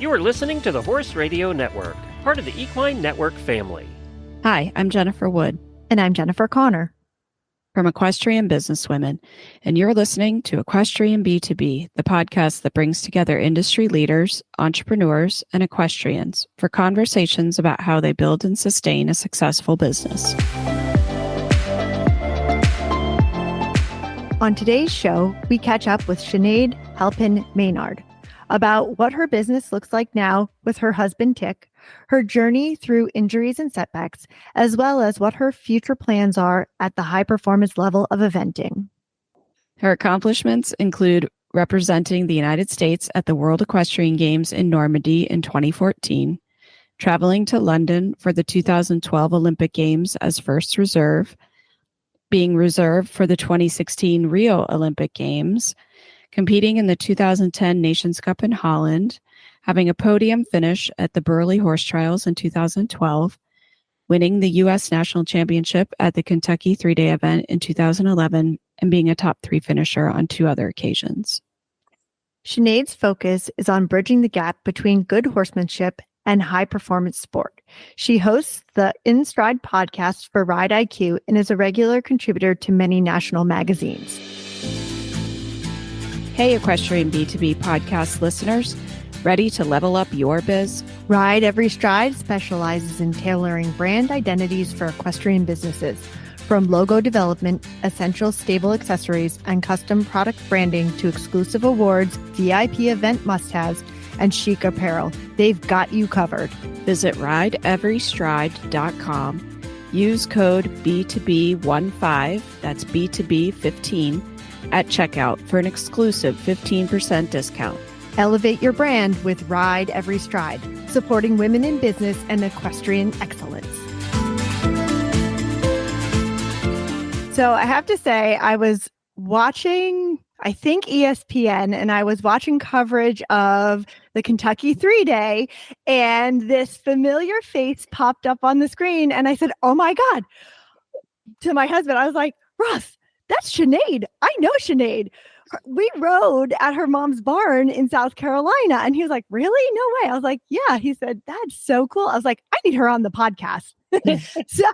You are listening to the Horse Radio Network, part of the Equine Network family. Hi, I'm Jennifer Wood. And I'm Jennifer Connor. From Equestrian Businesswomen, and you're listening to Equestrian B2B, the podcast that brings together industry leaders, entrepreneurs, and equestrians for conversations about how they build and sustain a successful business. On today's show, we catch up with Sinead Halpin Maynard about what her business looks like now with her husband, Tick, her journey through injuries and setbacks, as well as what her future plans are at the high performance level of eventing. Her accomplishments include representing the United States at the World Equestrian Games in Normandy in 2014, traveling to London for the 2012 Olympic Games as first reserve, being reserved for the 2016 Rio Olympic Games, competing in the 2010 Nations Cup in Holland, having a podium finish at the Burley Horse Trials in 2012, winning the U.S. National Championship at the Kentucky 3-day event in 2011, and being a top 3 finisher on 2 other occasions. Sinead's focus is on bridging the gap between good horsemanship and high-performance sport. She hosts the In Stride podcast for Ride IQ and is a regular contributor to many national magazines. Hey, Equestrian B2B podcast listeners, ready to level up your biz? Ride Every Stride specializes in tailoring brand identities for equestrian businesses, from logo development, essential stable accessories, and custom product branding to exclusive awards, VIP event must-haves, and chic apparel. They've got you covered. Visit rideeverystride.com. Use code B2B15, that's B2B15, at checkout for an exclusive 15% discount. Elevate your brand with Ride Every Stride, supporting women in business and equestrian excellence. So I have to say, I was watching, I think ESPN, and I was watching coverage of the Kentucky 3-day, and this familiar face popped up on the screen, and I said, "Oh my God," to my husband. I was like, "Russ, that's Sinead. I know Sinead. We rode at her mom's barn in South Carolina." And he was like, "Really? No way." I was like, "Yeah." He said, "That's so cool." I was like, "I need her on the podcast." So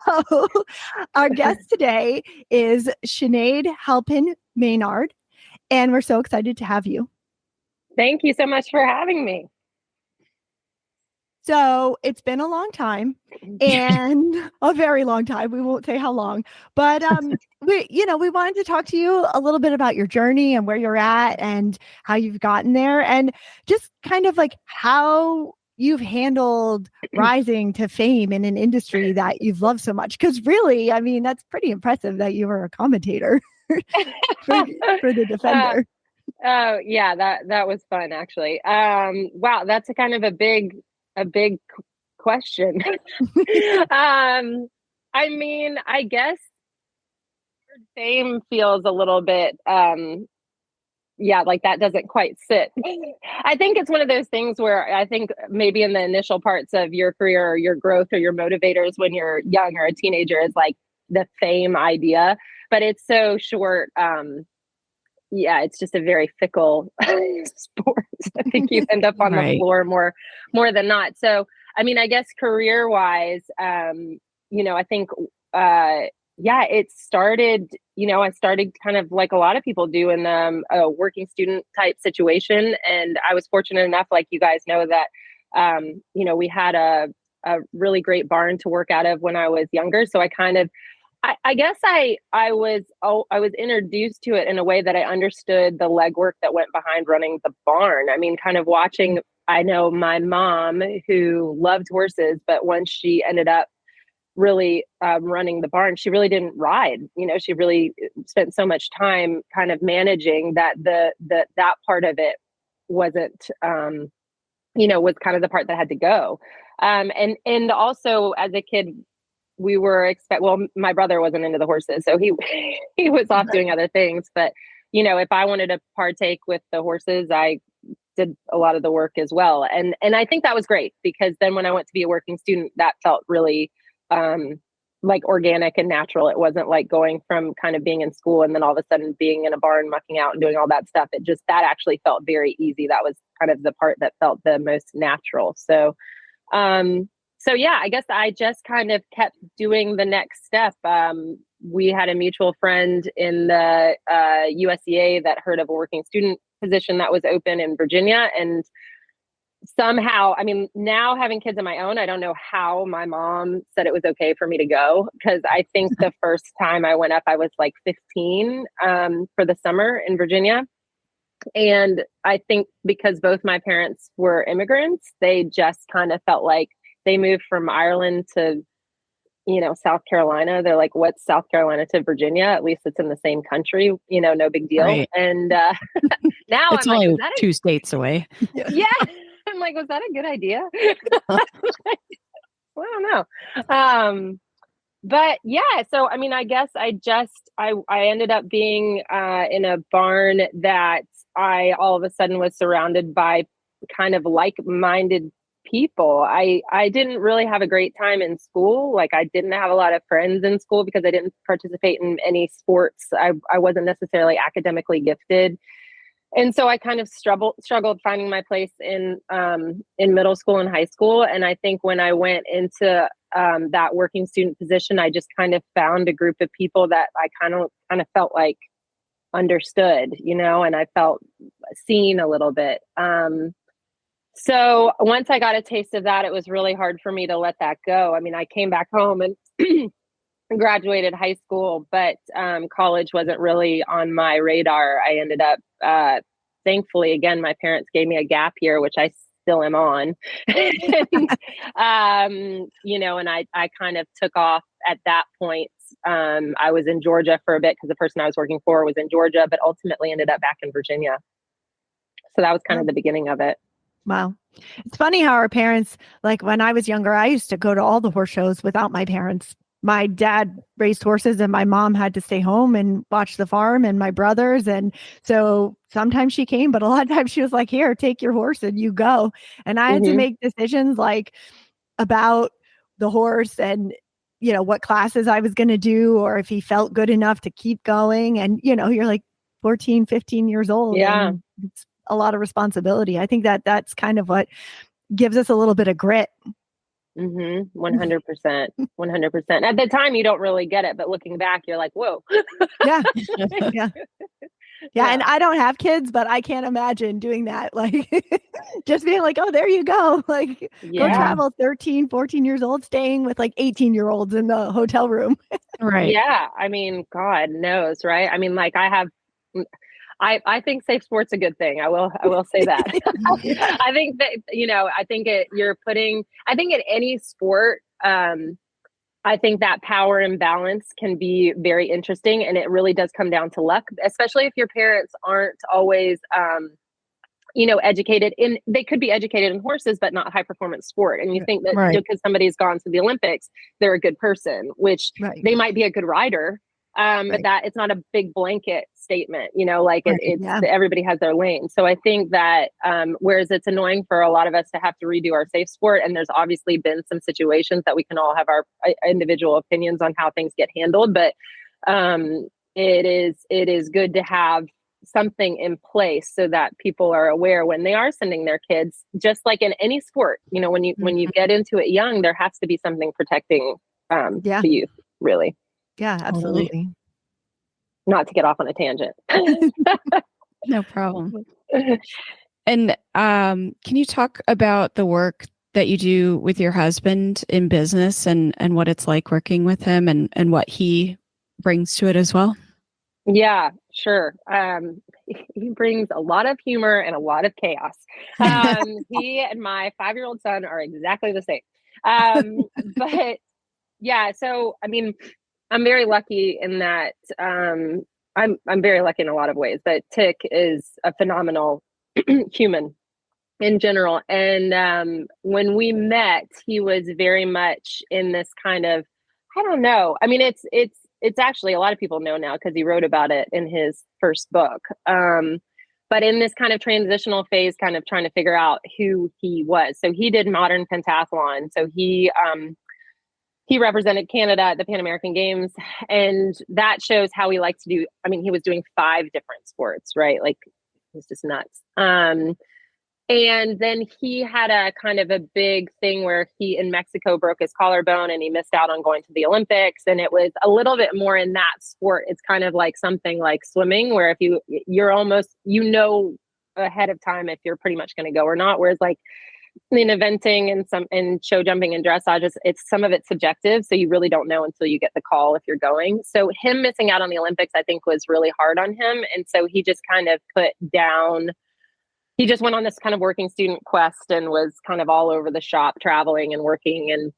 our guest today is Sinead Halpin Maynard, and we're so excited to have you. Thank you so much for having me. So it's been a long time, and a very long time. We won't say how long, but we wanted to talk to you a little bit about your journey and where you're at and how you've gotten there, and just kind of like how you've handled rising to fame in an industry that you've loved so much. Because really, I mean, that's pretty impressive that you were a commentator for the Defender. Oh yeah, that was fun actually. Wow, that's a kind of a big question. I mean, I guess fame feels a little bit, like that doesn't quite sit. I think it's one of those things where I think maybe in the initial parts of your career or your growth or your motivators when you're young or a teenager is like the fame idea, but it's so short. It's just a very fickle sport. I think you end up on the floor more than not. So, I mean, I guess career wise, I think, it started, I started kind of like a lot of people do in a working student type situation. And I was fortunate enough, like you guys know, that, we had a really great barn to work out of when I was younger. So I kind of, I guess I was introduced to it in a way that I understood the legwork that went behind running the barn. I mean, kind of watching, I know my mom who loved horses, but once she ended up really running the barn, she really didn't ride. She really spent so much time kind of managing that that part of it wasn't, was kind of the part that had to go. And also as a kid, we were my brother wasn't into the horses, so he was off doing other things. But, if I wanted to partake with the horses, I did a lot of the work as well. And I think that was great because then when I went to be a working student, that felt really like organic and natural. It wasn't like going from kind of being in school and then all of a sudden being in a barn, mucking out and doing all that stuff. That actually felt very easy. That was kind of the part that felt the most natural. So yeah, I guess I just kind of kept doing the next step. We had a mutual friend in the USEA that heard of a working student position that was open in Virginia. And somehow, I mean, now having kids of my own, I don't know how my mom said it was okay for me to go, because I think the first time I went up, I was like 15 for the summer in Virginia. And I think because both my parents were immigrants, they just kind of felt like they moved from Ireland to, South Carolina. They're like, what's South Carolina to Virginia? At least it's in the same country, no big deal. Right. And now it's I'm only like, two states away. Yeah. I'm like, was that a good idea? I don't know. But yeah, so I mean, I guess I ended up being in a barn that I all of a sudden was surrounded by kind of like-minded people. I didn't really have a great time in school. Like, I didn't have a lot of friends in school because I didn't participate in any sports. I wasn't necessarily academically gifted. And so I kind of struggled finding my place in middle school and high school. And I think when I went into that working student position, I just kind of found a group of people that I kind of felt like understood, and I felt seen a little bit. So once I got a taste of that, it was really hard for me to let that go. I mean, I came back home and graduated high school, but college wasn't really on my radar. I ended up, thankfully, again, my parents gave me a gap year, which I still am on. And, and I kind of took off at that point. I was in Georgia for a bit because the person I was working for was in Georgia, but ultimately ended up back in Virginia. So that was kind of the beginning of it. Wow. It's funny how our parents, like when I was younger, I used to go to all the horse shows without my parents. My dad raced horses and my mom had to stay home and watch the farm and my brothers. And so sometimes she came, but a lot of times she was like, here, take your horse and you go. And I had to make decisions like about the horse and, what classes I was going to do, or if he felt good enough to keep going. And, you're like 14, 15 years old. Yeah. It's a lot of responsibility. I think that's kind of what gives us a little bit of grit. 100%. 100%. At the time, you don't really get it, but looking back, you're like, whoa. Yeah. Yeah. And I don't have kids, but I can't imagine doing that. Like just being like, oh, there you go. Like go travel 13, 14 years old, staying with like 18-year-olds in the hotel room. Right. Yeah. I mean, God knows, right? I mean, like I think safe sport's a good thing. I will say that. I think that, I think in any sport, I think that power imbalance can be very interesting, and it really does come down to luck, especially if your parents aren't always, educated they could be educated in horses, but not high performance sport. And you think that because somebody's gone to the Olympics, they're a good person, which they might be a good rider. But that it's not a big blanket statement, everybody has their lane. So I think that, whereas it's annoying for a lot of us to have to redo our safe sport, and there's obviously been some situations that we can all have our individual opinions on how things get handled, but it is good to have something in place so that people are aware when they are sending their kids, just like in any sport, when you get into it young, there has to be something protecting the youth, really. Yeah, absolutely. Not to get off on a tangent. No problem. And can you talk about the work that you do with your husband in business and what it's like working with him and what he brings to it as well? Yeah, sure. He brings a lot of humor and a lot of chaos. He and my 5-year-old son are exactly the same. But yeah, so I mean, I'm very lucky in that I'm very lucky in a lot of ways, but Tick is a phenomenal human in general. And when we met, he was very much in this kind of, I don't know. I mean, it's actually a lot of people know now because he wrote about it in his first book. But in this kind of transitional phase, kind of trying to figure out who he was. So he did modern pentathlon. So he he represented Canada at the Pan American Games, and that shows how he likes to do. I mean, he was doing 5 different sports, right? Like, it's just nuts. And then he had a kind of a big thing where he in Mexico broke his collarbone and he missed out on going to the Olympics. And it was a little bit more in that sport. It's kind of like something like swimming, where if you're almost, ahead of time if you're pretty much going to go or not. Whereas like in eventing and show jumping and dressage, it's some of it's subjective. So you really don't know until you get the call if you're going. So him missing out on the Olympics, I think, was really hard on him. And so he just kind of he just went on this kind of working student quest and was kind of all over the shop, traveling and working,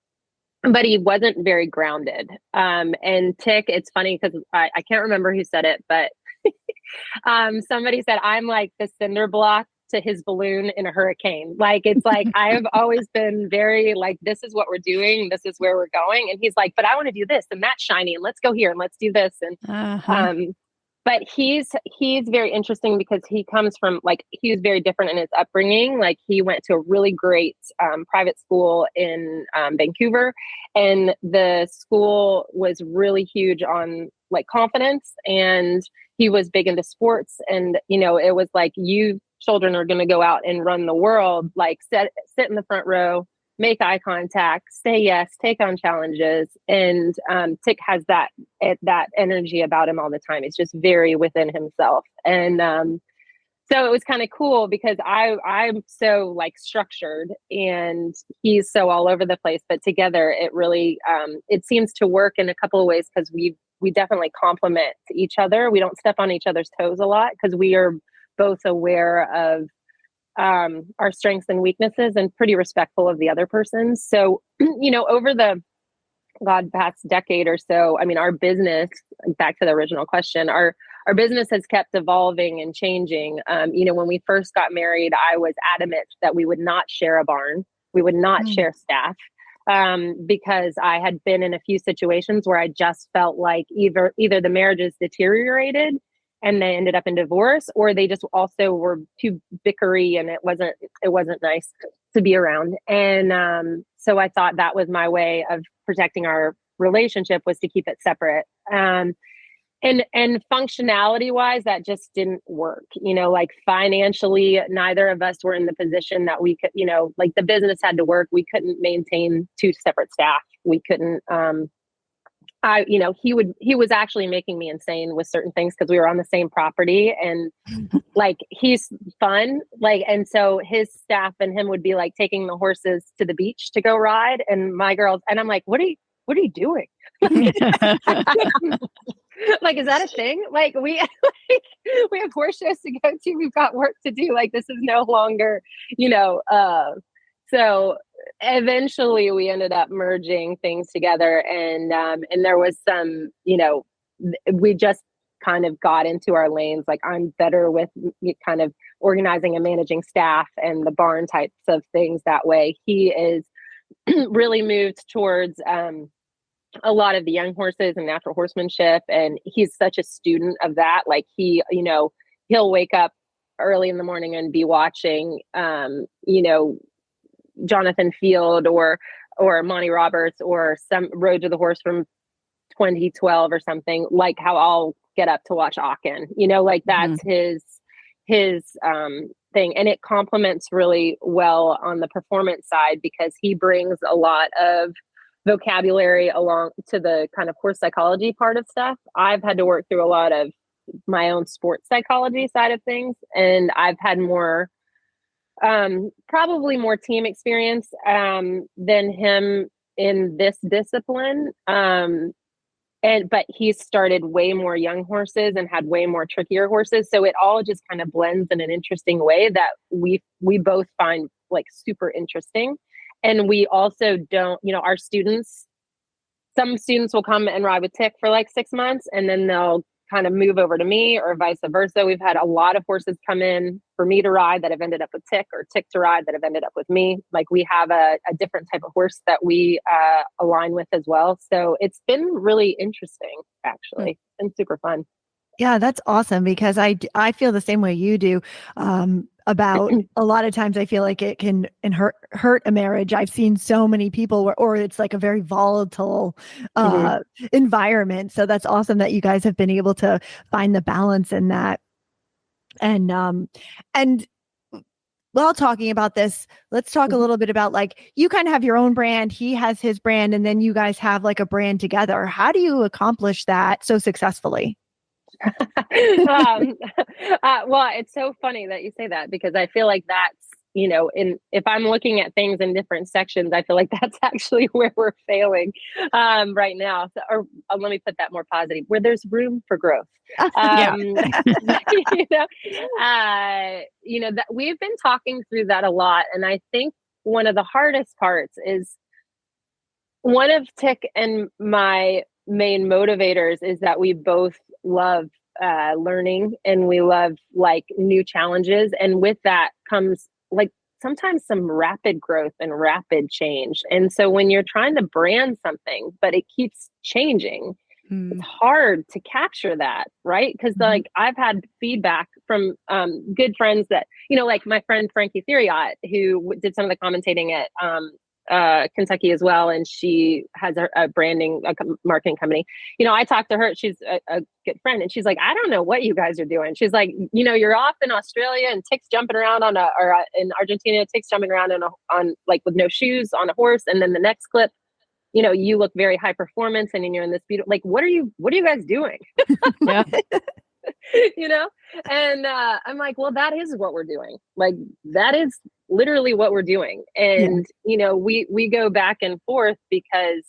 but he wasn't very grounded. And Tick, it's funny because I can't remember who said it, but somebody said, I'm like the cinder block to his balloon in a hurricane. Like, it's like, I have always been very like, this is what we're doing. This is where we're going. And he's like, but I want to do this and that's shiny and let's go here and let's do this. And, but he's very interesting because he comes from like, he was very different in his upbringing. Like, he went to a really great private school in Vancouver, and the school was really huge on like confidence, and he was big into sports. And, it was like, you children are going to go out and run the world, like sit in the front row, make eye contact, say yes, take on challenges. And Tick has that energy about him all the time. It's just very within himself. And so it was kind of cool because I'm so like structured and he's so all over the place, but together it really, it seems to work in a couple of ways because we definitely complement each other. We don't step on each other's toes a lot because we are both aware of our strengths and weaknesses and pretty respectful of the other person. So, over the past decade or so, I mean, our business, back to the original question, our business has kept evolving and changing. When we first got married, I was adamant that we would not share a barn. We would not share staff. Because I had been in a few situations where I just felt like either the marriages deteriorated and they ended up in divorce, or they just also were too bickery and it wasn't nice to be around. And so I thought that was my way of protecting our relationship, was to keep it separate. And functionality wise, that just didn't work. Like financially, neither of us were in the position that we could, like the business had to work. We couldn't maintain 2 separate staff. We couldn't, he was actually making me insane with certain things because we were on the same property, and like, he's fun. Like, and so his staff and him would be like taking the horses to the beach to go ride, and my girls, and I'm like, what are you doing? Like, is that a thing? Like, we have horse shows to go to. We've got work to do. Like, this is no longer, so eventually we ended up merging things together, and there was some, we just kind of got into our lanes. Like, I'm better with kind of organizing and managing staff and the barn types of things that way. He is really moved towards, a lot of the young horses and natural horsemanship. And he's such a student of that. Like, he'll wake up early in the morning and be watching, Jonathan Field or Monty Roberts or some Road to the Horse from 2012 or something, like how I'll get up to watch Aachen, like that's his thing. And it complements really well on the performance side because he brings a lot of vocabulary along to the kind of horse psychology part of stuff. I've had to work through a lot of my own sports psychology side of things, and I've had more probably more team experience than him in this discipline. But he's started way more young horses and had way more trickier horses. So it all just kind of blends in an interesting way that we both find like super interesting. And we also don't, our students, some students will come and ride with Tick for like 6 months and then they'll kind of move over to me or vice versa. We've had a lot of horses come in for me to ride that have ended up with Tick, or Tick to ride that have ended up with me. Like, we have a different type of horse that we align with as well. So it's been really interesting, actually, and super fun. Yeah, that's awesome because I feel the same way you do. about a lot of times I feel like it can hurt a marriage. I've seen so many people or it's like a very volatile environment. So that's awesome that you guys have been able to find the balance in that. And while talking about this, let's talk a little bit about like you kind of have your own brand, he has his brand, and then you guys have like a brand together. How do you accomplish that so successfully? Well, it's so funny that you say that because I feel like that's, if I'm looking at things in different sections, I feel like that's actually where we're failing right now. So, or let me put that more positive, where there's room for growth. That we've been talking through that a lot. And I think one of the hardest parts is one of Tick and my main motivators is that we both love learning and we love like new challenges. And with that comes like sometimes some rapid growth and rapid change. And so when you're trying to brand something, but it keeps changing, it's hard to capture that, right? Because like I've had feedback from good friends that, like my friend Frankie Theriot, who did some of the commentating at Kentucky as well, and she has a branding, a marketing company. I talked to her. She's a good friend, and she's like, I don't know what you guys are doing. She's like, you're off in Australia and Tick's jumping around or in Argentina, Tick's jumping around on like with no shoes on a horse, and then the next clip, you look very high performance, and then you're in this beautiful. Like, what are you guys doing? Yeah. And I'm like, well, that is what we're doing. Like, that is literally what we're doing. And, we go back and forth because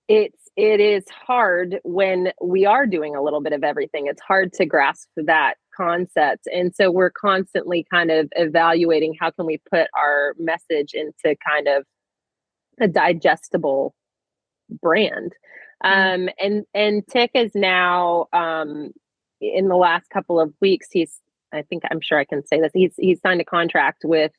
it is hard when we are doing a little bit of everything. It's hard to grasp that concept. And so we're constantly kind of evaluating how can we put our message into kind of a digestible brand. And Tick is now in the last couple of weeks, I'm sure I can say this. He's signed a contract with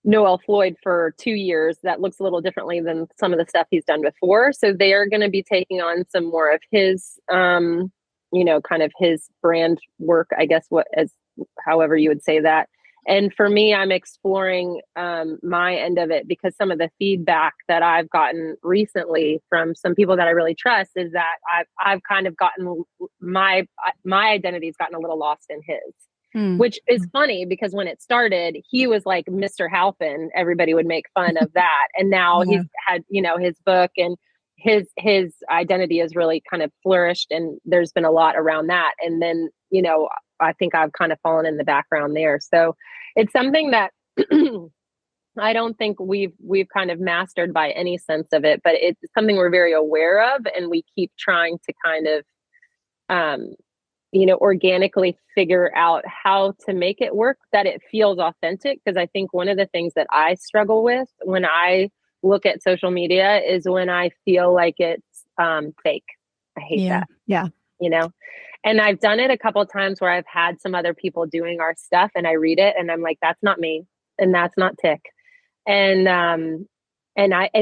Noel Floyd for 2 years. That looks a little differently than some of the stuff he's done before. So they are going to be taking on some more of his, kind of his brand work, I guess, however you would say that. And for me, I'm exploring my end of it because some of the feedback that I've gotten recently from some people that I really trust is that I've kind of gotten my identity's gotten a little lost in his, which is funny because when it started, he was like Mr. Halpin. Everybody would make fun of that, and now he's had his book and his identity has really kind of flourished, and there's been a lot around that. And then I think I've kind of fallen in the background there. So it's something that I don't think we've kind of mastered by any sense of it, but it's something we're very aware of, and we keep trying to kind of, organically figure out how to make it work, that it feels authentic. Because I think one of the things that I struggle with when I look at social media is when I feel like it's fake. I hate that. Yeah. And I've done it a couple of times where I've had some other people doing our stuff and I read it and I'm like, that's not me. And that's not Tick. And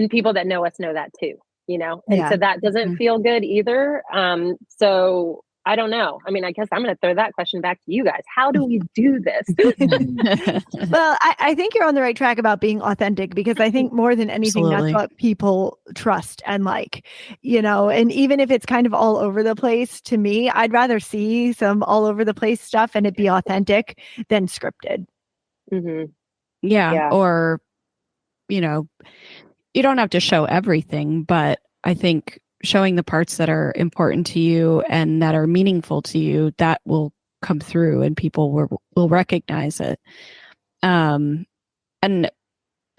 people that know us know that too, and so that doesn't feel good either. So I don't know. I mean, I guess I'm going to throw that question back to you guys. How do we do this? Well, I think you're on the right track about being authentic, because I think more than anything, Absolutely. that's what people trust and like, and even if it's kind of all over the place, to me, I'd rather see some all over the place stuff and it be authentic than scripted. Mm-hmm. Yeah. Or, you don't have to show everything, but I think showing the parts that are important to you and that are meaningful to you, that will come through and people will recognize it. And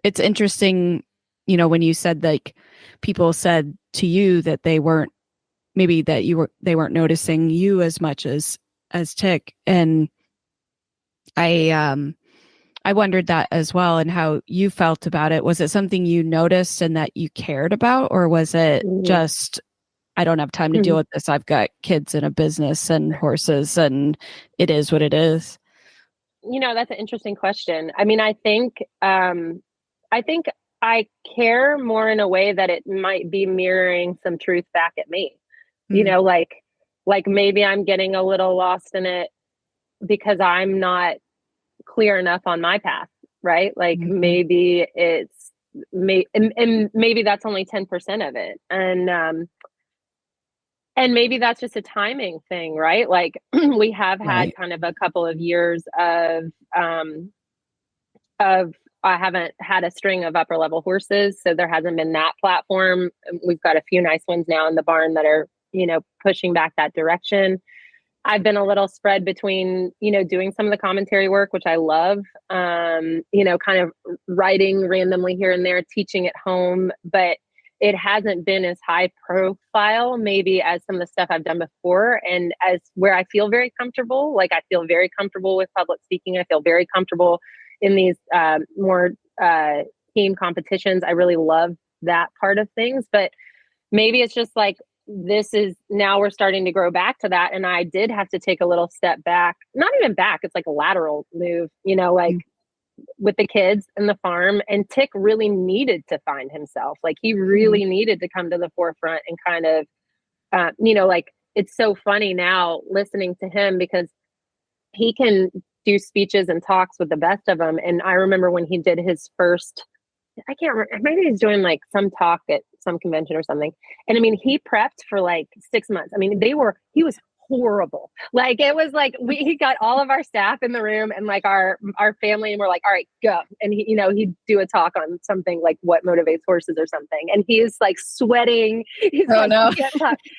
it's interesting, when you said like people said to you that they weren't noticing you as much as Tick. And I wondered that as well, and how you felt about it. Was it something you noticed and that you cared about, or was it just, I don't have time to deal with this. I've got kids and a business and horses, and it is what it is? That's an interesting question. I mean, I think I care more in a way that it might be mirroring some truth back at me. Like maybe I'm getting a little lost in it because I'm not clear enough on my path, right? Like maybe it's and maybe that's only 10% of it. And maybe that's just a timing thing, right? Like we have had kind of a couple of years of I haven't had a string of upper level horses, so there hasn't been that platform. We've got a few nice ones now in the barn that are, pushing back that direction. I've been a little spread between, doing some of the commentary work, which I love, kind of writing randomly here and there, teaching at home, but it hasn't been as high profile maybe as some of the stuff I've done before. And as where I feel very comfortable, like I feel very comfortable with public speaking. I feel very comfortable in these more team competitions. I really love that part of things, but maybe it's just like, this is now we're starting to grow back to that. And I did have to take a little step back, not even back. It's like a lateral move, with the kids and the farm. And Tick really needed to find himself. Like he really needed to come to the forefront and kind of, like it's so funny now listening to him because he can do speeches and talks with the best of them. And I remember when he did his first, I can't remember, maybe he's doing like some talk at some convention or something. And I mean, he prepped for like 6 months. I mean, he was horrible. Like it was like he got all of our staff in the room and like our family, and we're like, all right, go. And he'd do a talk on something like what motivates horses or something. And he's like sweating. He's no.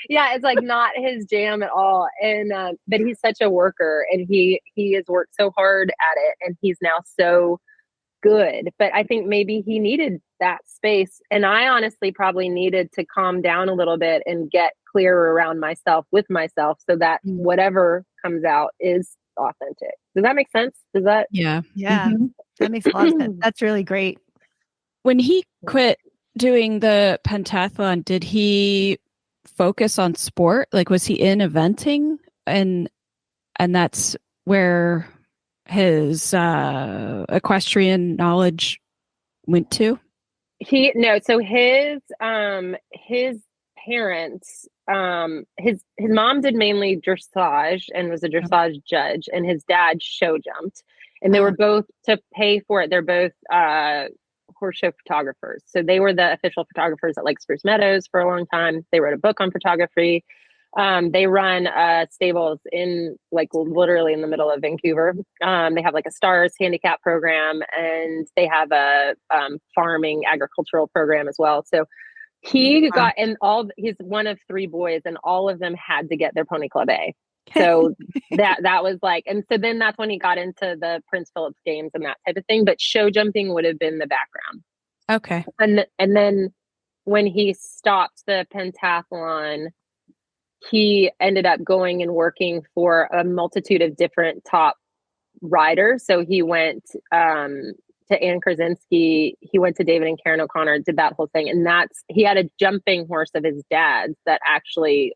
Yeah, it's like not his jam at all. And but he's such a worker, and he has worked so hard at it, and he's now so good. But I think maybe he needed that space. And I honestly probably needed to calm down a little bit and get clearer around myself with myself so that whatever comes out is authentic. Does that make sense? Does that? Yeah. That makes a lot of sense. That's really great. When he quit doing the pentathlon, did he focus on sport? Like, was he in eventing? And that's where his equestrian knowledge went to? So his parents, his mom did mainly dressage and was a dressage judge, and his dad show jumped, and they were both, to pay for it, they're both horse show photographers. So they were the official photographers at Lake Spruce Meadows for a long time. They wrote a book on photography. They run stables in like literally in the middle of Vancouver. They have like a STARS handicap program, and they have a farming agricultural program as well. So he got, and he's one of 3 boys, and all of them had to get their Pony Club A. So that was like, and so then that's when he got into the Prince Philip's games and that type of thing. But show jumping would have been the background. Okay. And then when he stopped the pentathlon, he ended up going and working for a multitude of different top riders. So he went to Ann Krasinski, he went to David and Karen O'Connor, did that whole thing. And he had a jumping horse of his dad's that actually,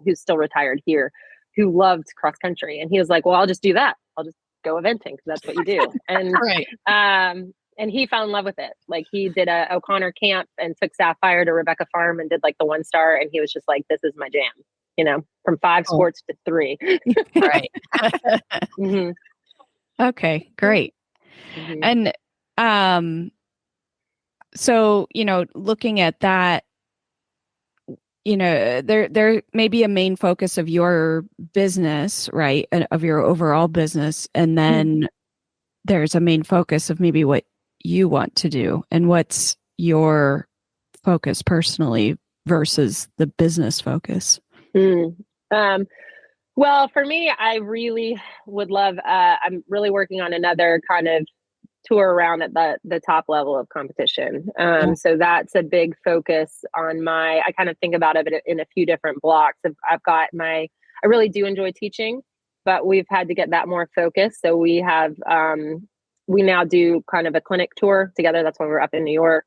who's still retired here, who loved cross country. And he was like, well, I'll just do that. I'll just go eventing because that's what you do. And right. And he fell in love with it. Like he did a O'Connor camp and took Sapphire to Rebecca Farm and did like the 1-star. And he was just like, this is my jam. From 5 sports to 3. Right. Okay, great. And so, looking at that, there may be a main focus of your business, right? Of your overall business. And then there's a main focus of maybe what you want to do, and what's your focus personally versus the business focus. Well, for me, I really would love, I'm really working on another kind of tour around at the top level of competition. So that's a big focus on I kind of think about it in a few different blocks. I've got I really do enjoy teaching, but we've had to get that more focused. So we have, we now do kind of a clinic tour together. That's when we're up in New York.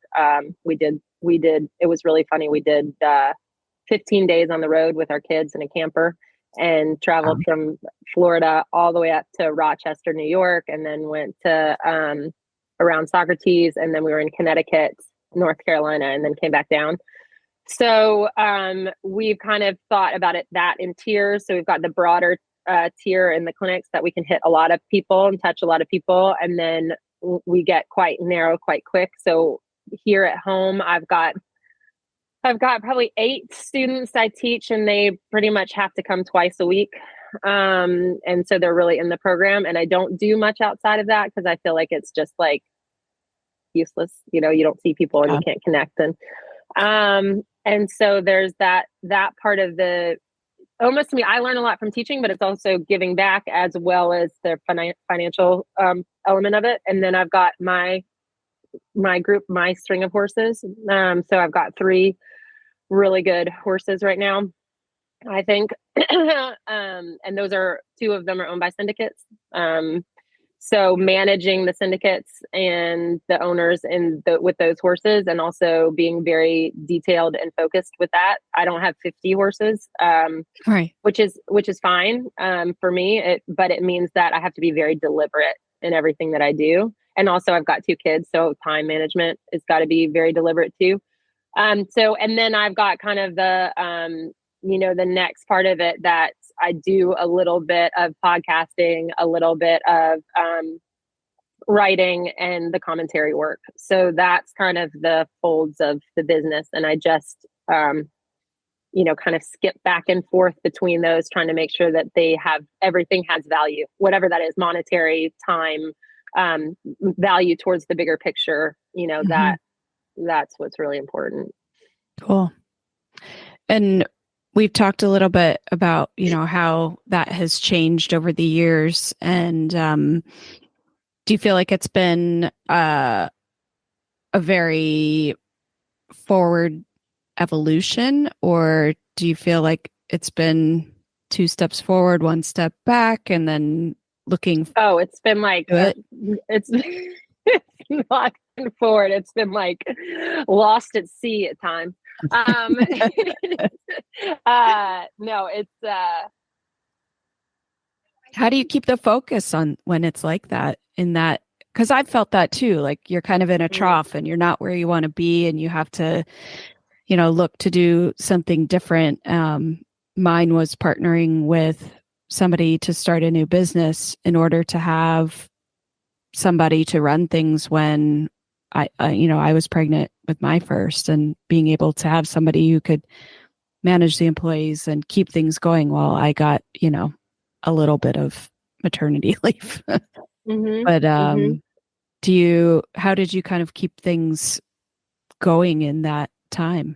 We did, it was really funny. We did, 15 days on the road with our kids in a camper, and traveled from Florida all the way up to Rochester, New York, and then went to around Socrates, and then we were in Connecticut, North Carolina, and then came back down. So we've kind of thought about that in tiers. So we've got the broader tier in the clinics that we can hit a lot of people and touch a lot of people. And then we get quite narrow quite quick. So here at home, I've got probably 8 students I teach, and they pretty much have to come twice a week. And so they're really in the program, and I don't do much outside of that because I feel like it's just like useless. You don't see people and you can't connect. And so there's that part of the, almost to me, I learn a lot from teaching, but it's also giving back as well as the financial element of it. And then I've got my group, my string of horses. So I've got 3 really good horses right now, I think. And those are 2 of them are owned by syndicates. So managing the syndicates and the owners with those horses, and also being very detailed and focused with that. I don't have 50 horses, Right. which is fine for me. But it means that I have to be very deliberate in everything that I do. And also I've got 2 kids, so time management has got to be very deliberate too. So, and then I've got kind of the, the next part of it that I do a little bit of podcasting, a little bit of writing, and the commentary work. So that's kind of the folds of the business. And I just, kind of skip back and forth between those, trying to make sure that everything has value, whatever that is, monetary, time, value towards the bigger picture, that's what's really important. Cool. And we've talked a little bit about, how that has changed over the years. And do you feel like it's been a very forward evolution, or do you feel like it's been 2 steps forward, 1 step back, and then looking? Oh, it's been like, it's not been forward. It's been like lost at sea at times. No, it's how do you keep the focus on when it's like that, in that, because I've felt that too, like you're kind of in a trough and you're not where you want to be, and you have to, look to do something different. Mine was partnering with somebody to start a new business in order to have somebody to run things when I was pregnant with my first, and being able to have somebody who could manage the employees and keep things going while I got, a little bit of maternity leave. mm-hmm, But mm-hmm. How did you kind of keep things going in that time?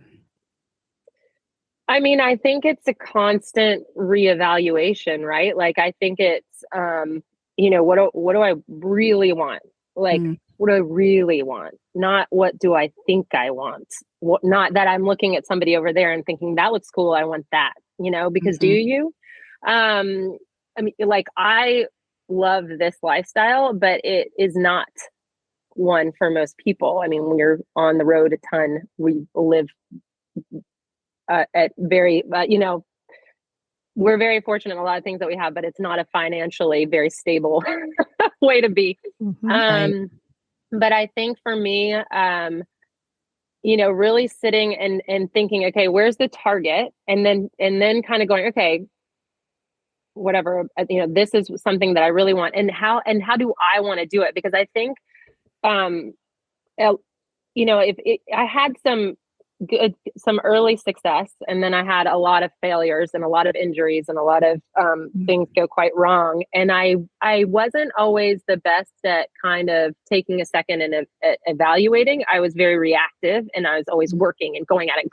I mean, I think it's a constant reevaluation, right? Like, I think it's, what do I really want? Like, what do I really want? Not what do I think I want? Not that I'm looking at somebody over there and thinking that looks cool, I want that, because do you? I mean, like, I love this lifestyle, but it is not one for most people. I mean, when you're on the road a ton, we live at very, we're very fortunate in a lot of things that we have, but it's not a financially very stable way to be. Right. But I think for me, really sitting and thinking, okay, where's the target? And then kind of going, okay, whatever, this is something that I really want. And how do I want to do it? Because I think, I had some early success, and then I had a lot of failures and a lot of injuries and a lot of things go quite wrong. And I wasn't always the best at kind of taking a second and evaluating. I was very reactive, and I was always working and going at it.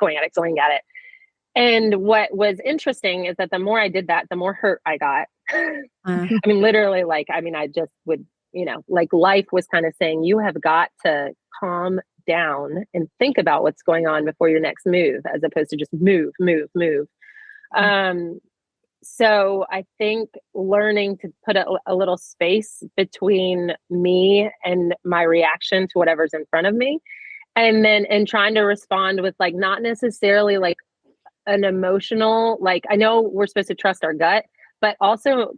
And what was interesting is that the more I did that, the more hurt I got. I mean, literally, I just would, like, life was kind of saying, you have got to calm down and think about what's going on before your next move, as opposed to just move. So I think learning to put a little space between me and my reaction to whatever's in front of me, and trying to respond with, like, not necessarily like an emotional, like, I know we're supposed to trust our gut, but also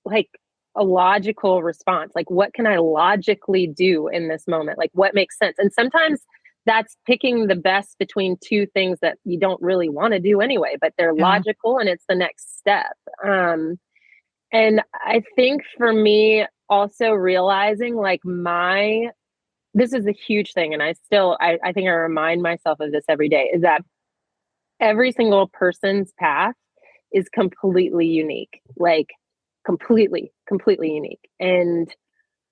like a logical response. Like, what can I logically do in this moment? Like, what makes sense? And sometimes that's picking the best between 2 things that you don't really want to do anyway, but they're logical and it's the next step. And I think for me, also realizing like this is a huge thing. And I think I remind myself of this every day, is that every single person's path is completely unique, like completely unique. And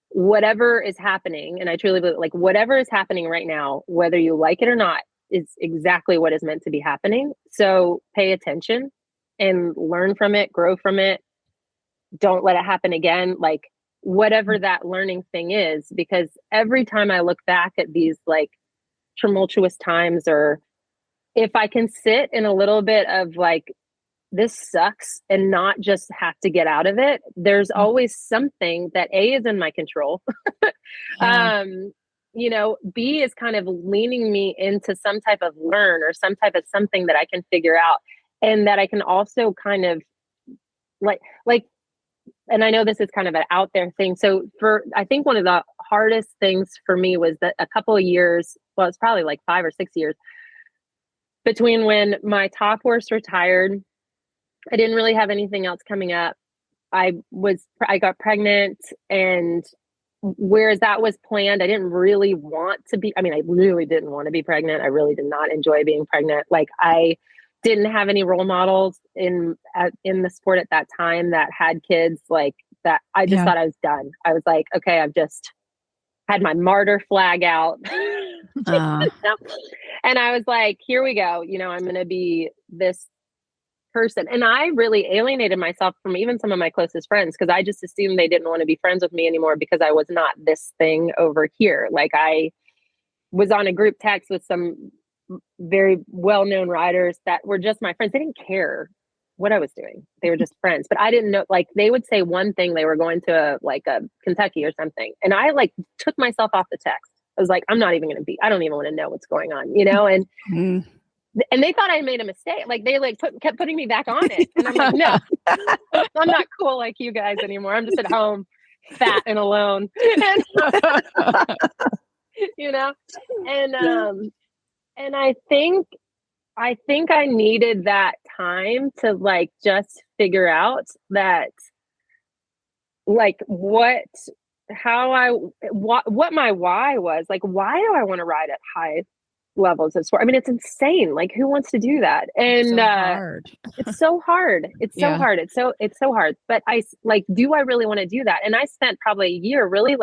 whatever is happening, and I truly believe, like, whatever is happening right now, whether you like it or not, is exactly what is meant to be happening. So pay attention and learn from it, grow from it. Don't let it happen again. Like, whatever that learning thing is, because every time I look back at these like tumultuous times, or if I can sit in a little bit of like, this sucks, and not just have to get out of it, there's always something that A, is in my control. Yeah. B, is kind of leaning me into some type of learn, or some type of something that I can figure out, and that I can also kind of like, and I know this is kind of an out there thing. So I think one of the hardest things for me was that a couple of years, well, it's probably like 5 or 6 years, between when my top horse retired. I didn't really have anything else coming up. I got pregnant, and whereas that was planned, I didn't really want to be, I really didn't want to be pregnant. I really did not enjoy being pregnant. Like, I didn't have any role models in the sport at that time that had kids like that. I just thought I was done. I was like, okay, I've just had my martyr flag out. And I was like, here we go. I'm going to be this person. And I really alienated myself from even some of my closest friends, because I just assumed they didn't want to be friends with me anymore because I was not this thing over here. Like, I was on a group text with some very well-known riders that were just my friends. They didn't care what I was doing. They were just friends. But I didn't know, like, they would say one thing, they were going to a Kentucky or something. And I like took myself off the text. I was like, I don't even want to know what's going on, and they thought I made a mistake. Like, they kept putting me back on it. And I'm like, no, I'm not cool like you guys anymore. I'm just at home, fat and alone. And I think I needed that time to like just figure out that, like, what my why was. Like, why do I want to ride at high levels of sport? It's insane. Like, who wants to do that? And so hard. It's so hard. It's so hard. It's so hard. But do I really want to do that? And I spent probably a year really,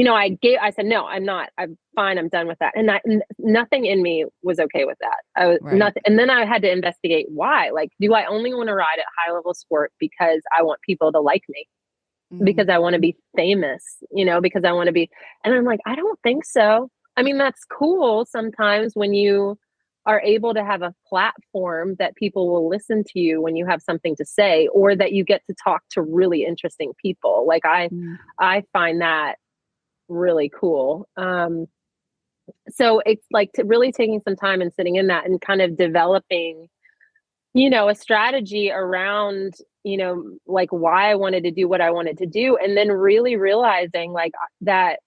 I said, no, I'm not. I'm fine. I'm done with that. And nothing in me was okay with that. I was nothing. And then I had to investigate why. Like, do I only want to ride at high level sport because I want people to like me? Because I want to be famous, because I want to be, and I'm like, I don't think so. That's cool sometimes when you are able to have a platform that people will listen to you when you have something to say, or that you get to talk to really interesting people. Like, I find that really cool. So it's like really taking some time and sitting in that and kind of developing, a strategy around, like, why I wanted to do what I wanted to do. And then really realizing like that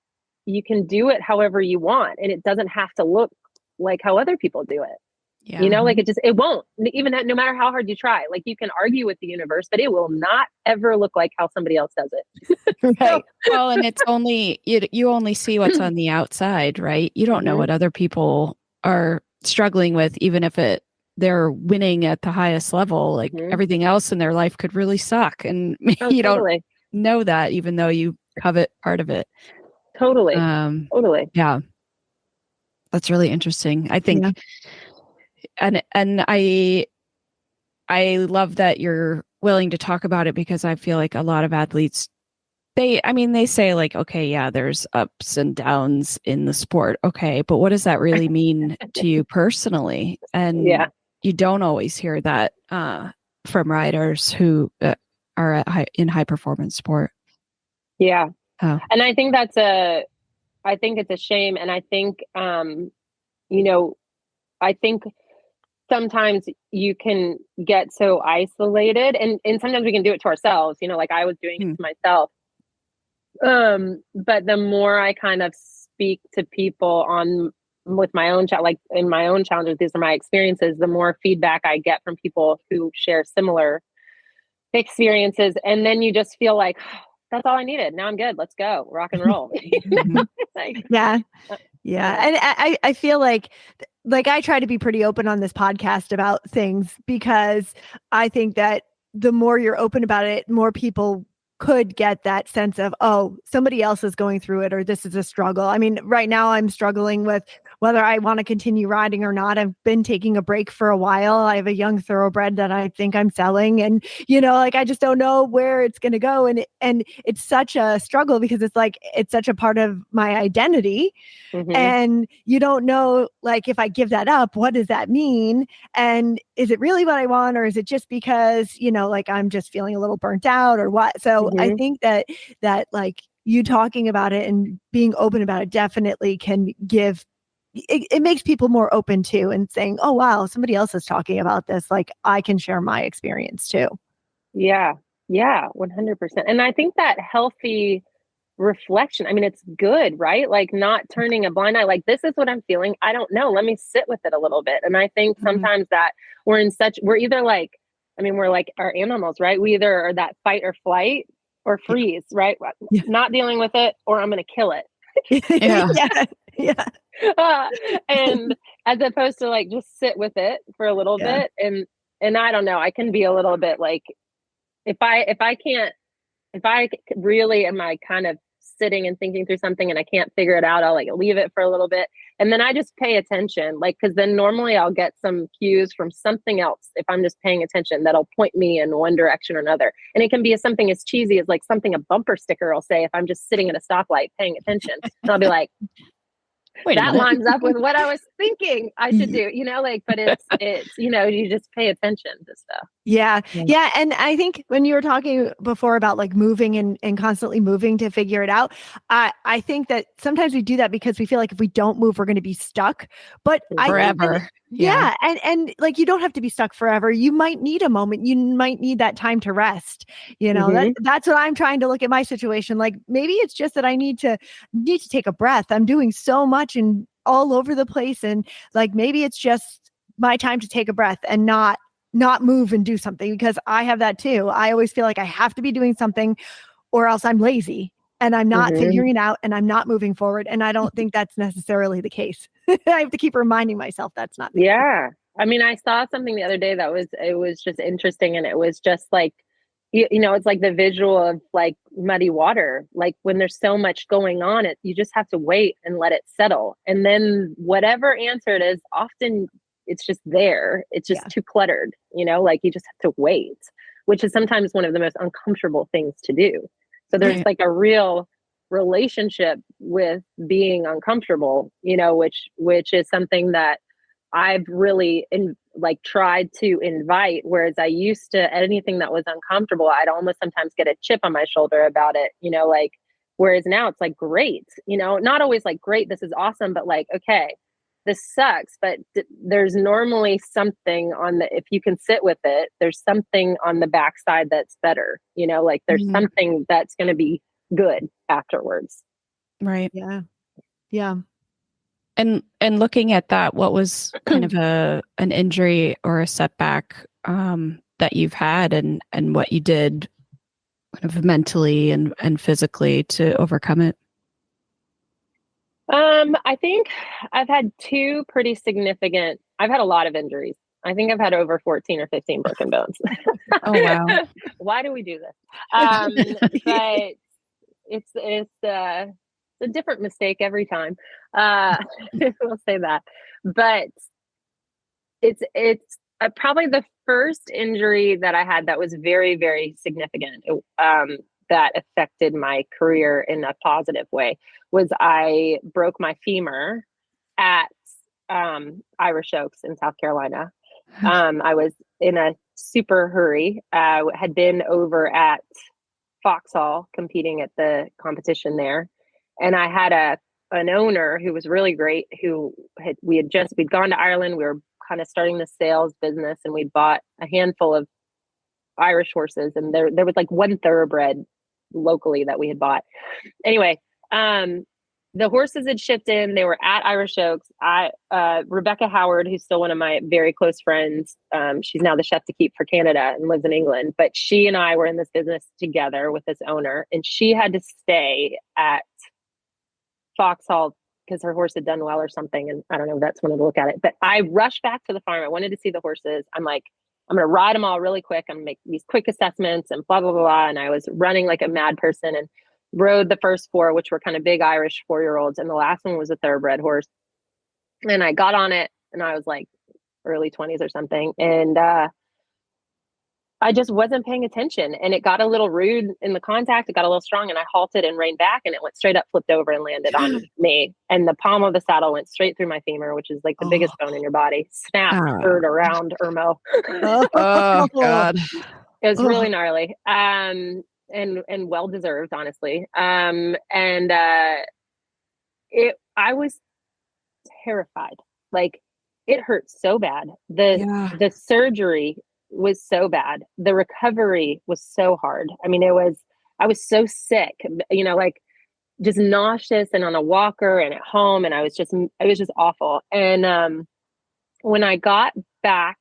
you can do it however you want, and it doesn't have to look like how other people do it. Yeah. Like, it won't, even no matter how hard you try. Like, you can argue with the universe, but it will not ever look like how somebody else does it. Right. Well, and it's only, you only see what's on the outside, right? You don't know what other people are struggling with, even if they're winning at the highest level. Like, everything else in their life could really suck. And you don't know that, even though you covet part of it. Totally. Yeah. That's really interesting. I think, and I love that you're willing to talk about it, because I feel like a lot of athletes, they say like, okay, yeah, there's ups and downs in the sport. Okay. But what does that really mean to you personally? And you don't always hear that from riders who are in high performance sport. Yeah. Oh. And I think I think it's a shame. And I think, I think sometimes you can get so isolated, and sometimes we can do it to ourselves, like I was doing it to myself. But the more I kind of speak to people with my own like in my own challenges, these are my experiences, the more feedback I get from people who share similar experiences. And then you just feel like, oh, that's all I needed. Now I'm good. Let's go rock and roll. Like, Yeah. And I feel like I try to be pretty open on this podcast about things, because I think that the more you're open about it, more people could get that sense of, oh, somebody else is going through it, or this is a struggle. I mean, right now I'm struggling with whether I want to continue riding or not. I've been taking a break for a while. I have a young thoroughbred that I think I'm selling, and like, I just don't know where it's going to go. And it's such a struggle, because it's like, it's such a part of my identity. And you don't know, like, if I give that up, what does that mean? And is it really what I want? Or is it just because, like, I'm just feeling a little burnt out or what? So I think that like, you talking about it and being open about it definitely can give, it makes people more open too, and saying, oh, wow, somebody else is talking about this. Like, I can share my experience too. Yeah. 100%. And I think that healthy reflection, I mean, it's good, right? Like, not turning a blind eye, like, this is what I'm feeling. I don't know. Let me sit with it a little bit. And I think sometimes that we're either like, I mean, we're like our animals, right? We either are that fight or flight or freeze, right? Not dealing with it, or I'm going to kill it. And as opposed to, like, just sit with it for a little bit. And I don't know, I can be a little bit like, if I really am, I kind of sitting and thinking through something and I can't figure it out, I'll, like, leave it for a little bit. And then I just pay attention, like, because then normally I'll get some cues from something else if I'm just paying attention, that'll point me in one direction or another. And it can be something as cheesy as, like, something a bumper sticker will say if I'm just sitting at a stoplight paying attention. And I'll be like, that lines up with what I was thinking I should do, like, but it's, you just pay attention to stuff. Yeah. And I think when you were talking before about, like, moving and constantly moving to figure it out, I think that sometimes we do that because we feel like if we don't move, we're going to be stuck. But forever. And like, you don't have to be stuck forever. You might need a moment. You might need that time to rest. That's what I'm trying to look at my situation. Like, maybe it's just that I need to take a breath. I'm doing so much and all over the place, and, like, maybe it's just my time to take a breath and not move and do something, because I have that too. I always feel like I have to be doing something, or else I'm lazy and I'm not figuring it out and I'm not moving forward. And I don't think that's necessarily the case. I have to keep reminding myself that's not the case. I mean, I saw something the other day it was just interesting. And it was just like, it's like the visual of, like, muddy water. Like, when there's so much going on, you just have to wait and let it settle. And then whatever answer it is, often it's just there. It's just too cluttered, like, you just have to wait, which is sometimes one of the most uncomfortable things to do. So there's like a real relationship with being uncomfortable, which is something that I've really tried to invite. Whereas I used to, anything that was uncomfortable, I'd almost sometimes get a chip on my shoulder about it, like, whereas now it's like, great, not always like, great, this is awesome, but like, okay, this sucks, but there's normally something if you can sit with it, there's something on the backside that's better, like, there's something that's going to be good afterwards. Right. Yeah. And looking at that, what was kind of an injury or a setback that you've had, and what you did kind of mentally and physically to overcome it? I think I've had two pretty significant, I've had a lot of injuries. I think I've had over 14 or 15 broken bones. Oh, wow. Why do we do this? But it's a different mistake every time. We'll say that. But it's probably the first injury that I had that was very, very significant. That affected my career in a positive way was I broke my femur at Irish Oaks in South Carolina. I was in a super hurry, had been over at Foxhall competing at the competition there. And I had an owner who was really great, we'd gone to Ireland. We were kind of starting the sales business, and we bought a handful of Irish horses. And there was like one thoroughbred locally that we had bought. Anyway, the horses had shipped in. They were at Irish Oaks. Rebecca Howard, who's still one of my very close friends, she's now the chef to keep for Canada and lives in England. But she and I were in this business together with this owner, and she had to stay at Foxhall because her horse had done well or something. And I don't know, that's when I look at it. But I rushed back to the farm. I wanted to see the horses. I'm like, I'm going to ride them all really quick. I'm going to make these quick assessments and blah, blah, blah, blah. And I was running like a mad person and rode the first 4, which were kind of big Irish 4-year-olds. And the last one was a thoroughbred horse. And I got on it and I was like early 20s or something. And I just wasn't paying attention. And it got a little rude in the contact. It got a little strong and I halted and reined back and it went straight up, flipped over and landed on me. And the palm of the saddle went straight through my femur, which is like the biggest bone in your body. Snapped, hurt around Irmo. Oh God. It was really gnarly. And well-deserved, honestly. I was terrified. Like it hurt so bad. The surgery was so bad. The recovery was so hard. I mean, I was so sick, like just nauseous and on a walker and at home. And it was just awful. And when I got back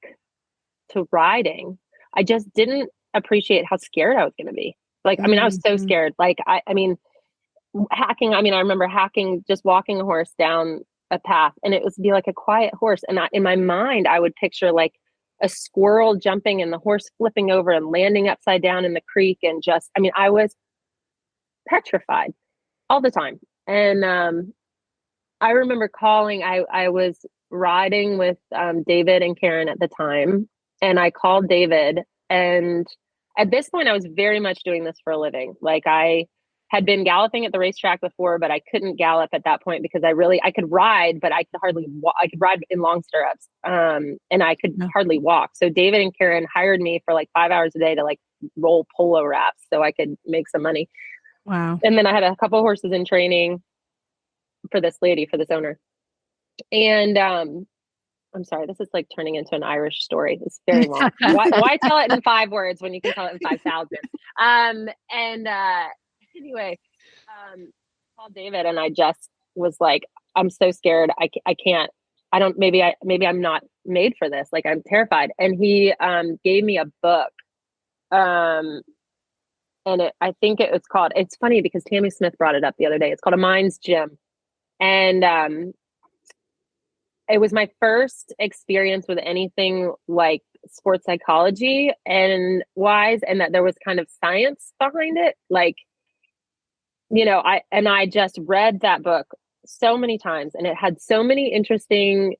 to riding, I just didn't appreciate how scared I was going to be. Like, I mean, I was so scared. Like, I remember hacking, just walking a horse down a path and it would be like a quiet horse. And in my mind, I would picture like a squirrel jumping and the horse flipping over and landing upside down in the creek. And I was petrified all the time. And I remember calling, I was riding with David and Karen at the time. And I called David, and at this point I was very much doing this for a living. Like I had been galloping at the racetrack before, but I couldn't gallop at that point because I could ride, but I could hardly walk. I could ride in long stirrups. And I could hardly walk. So David and Karen hired me for like 5 hours a day to like roll polo wraps so I could make some money. Wow. And then I had a couple of horses in training for this owner. And, I'm sorry, this is like turning into an Irish story. It's very long. Why tell it in 5 words when you can tell it in 5,000? Anyway, called David and I just was like, I'm so scared. Maybe I'm not made for this. Like I'm terrified. And he gave me a book. And I think it's funny because Tammy Smith brought it up the other day. It's called A Mind's Gym. And it was my first experience with anything like sports psychology and that there was kind of science behind it. Like, I just read that book so many times and it had so many interesting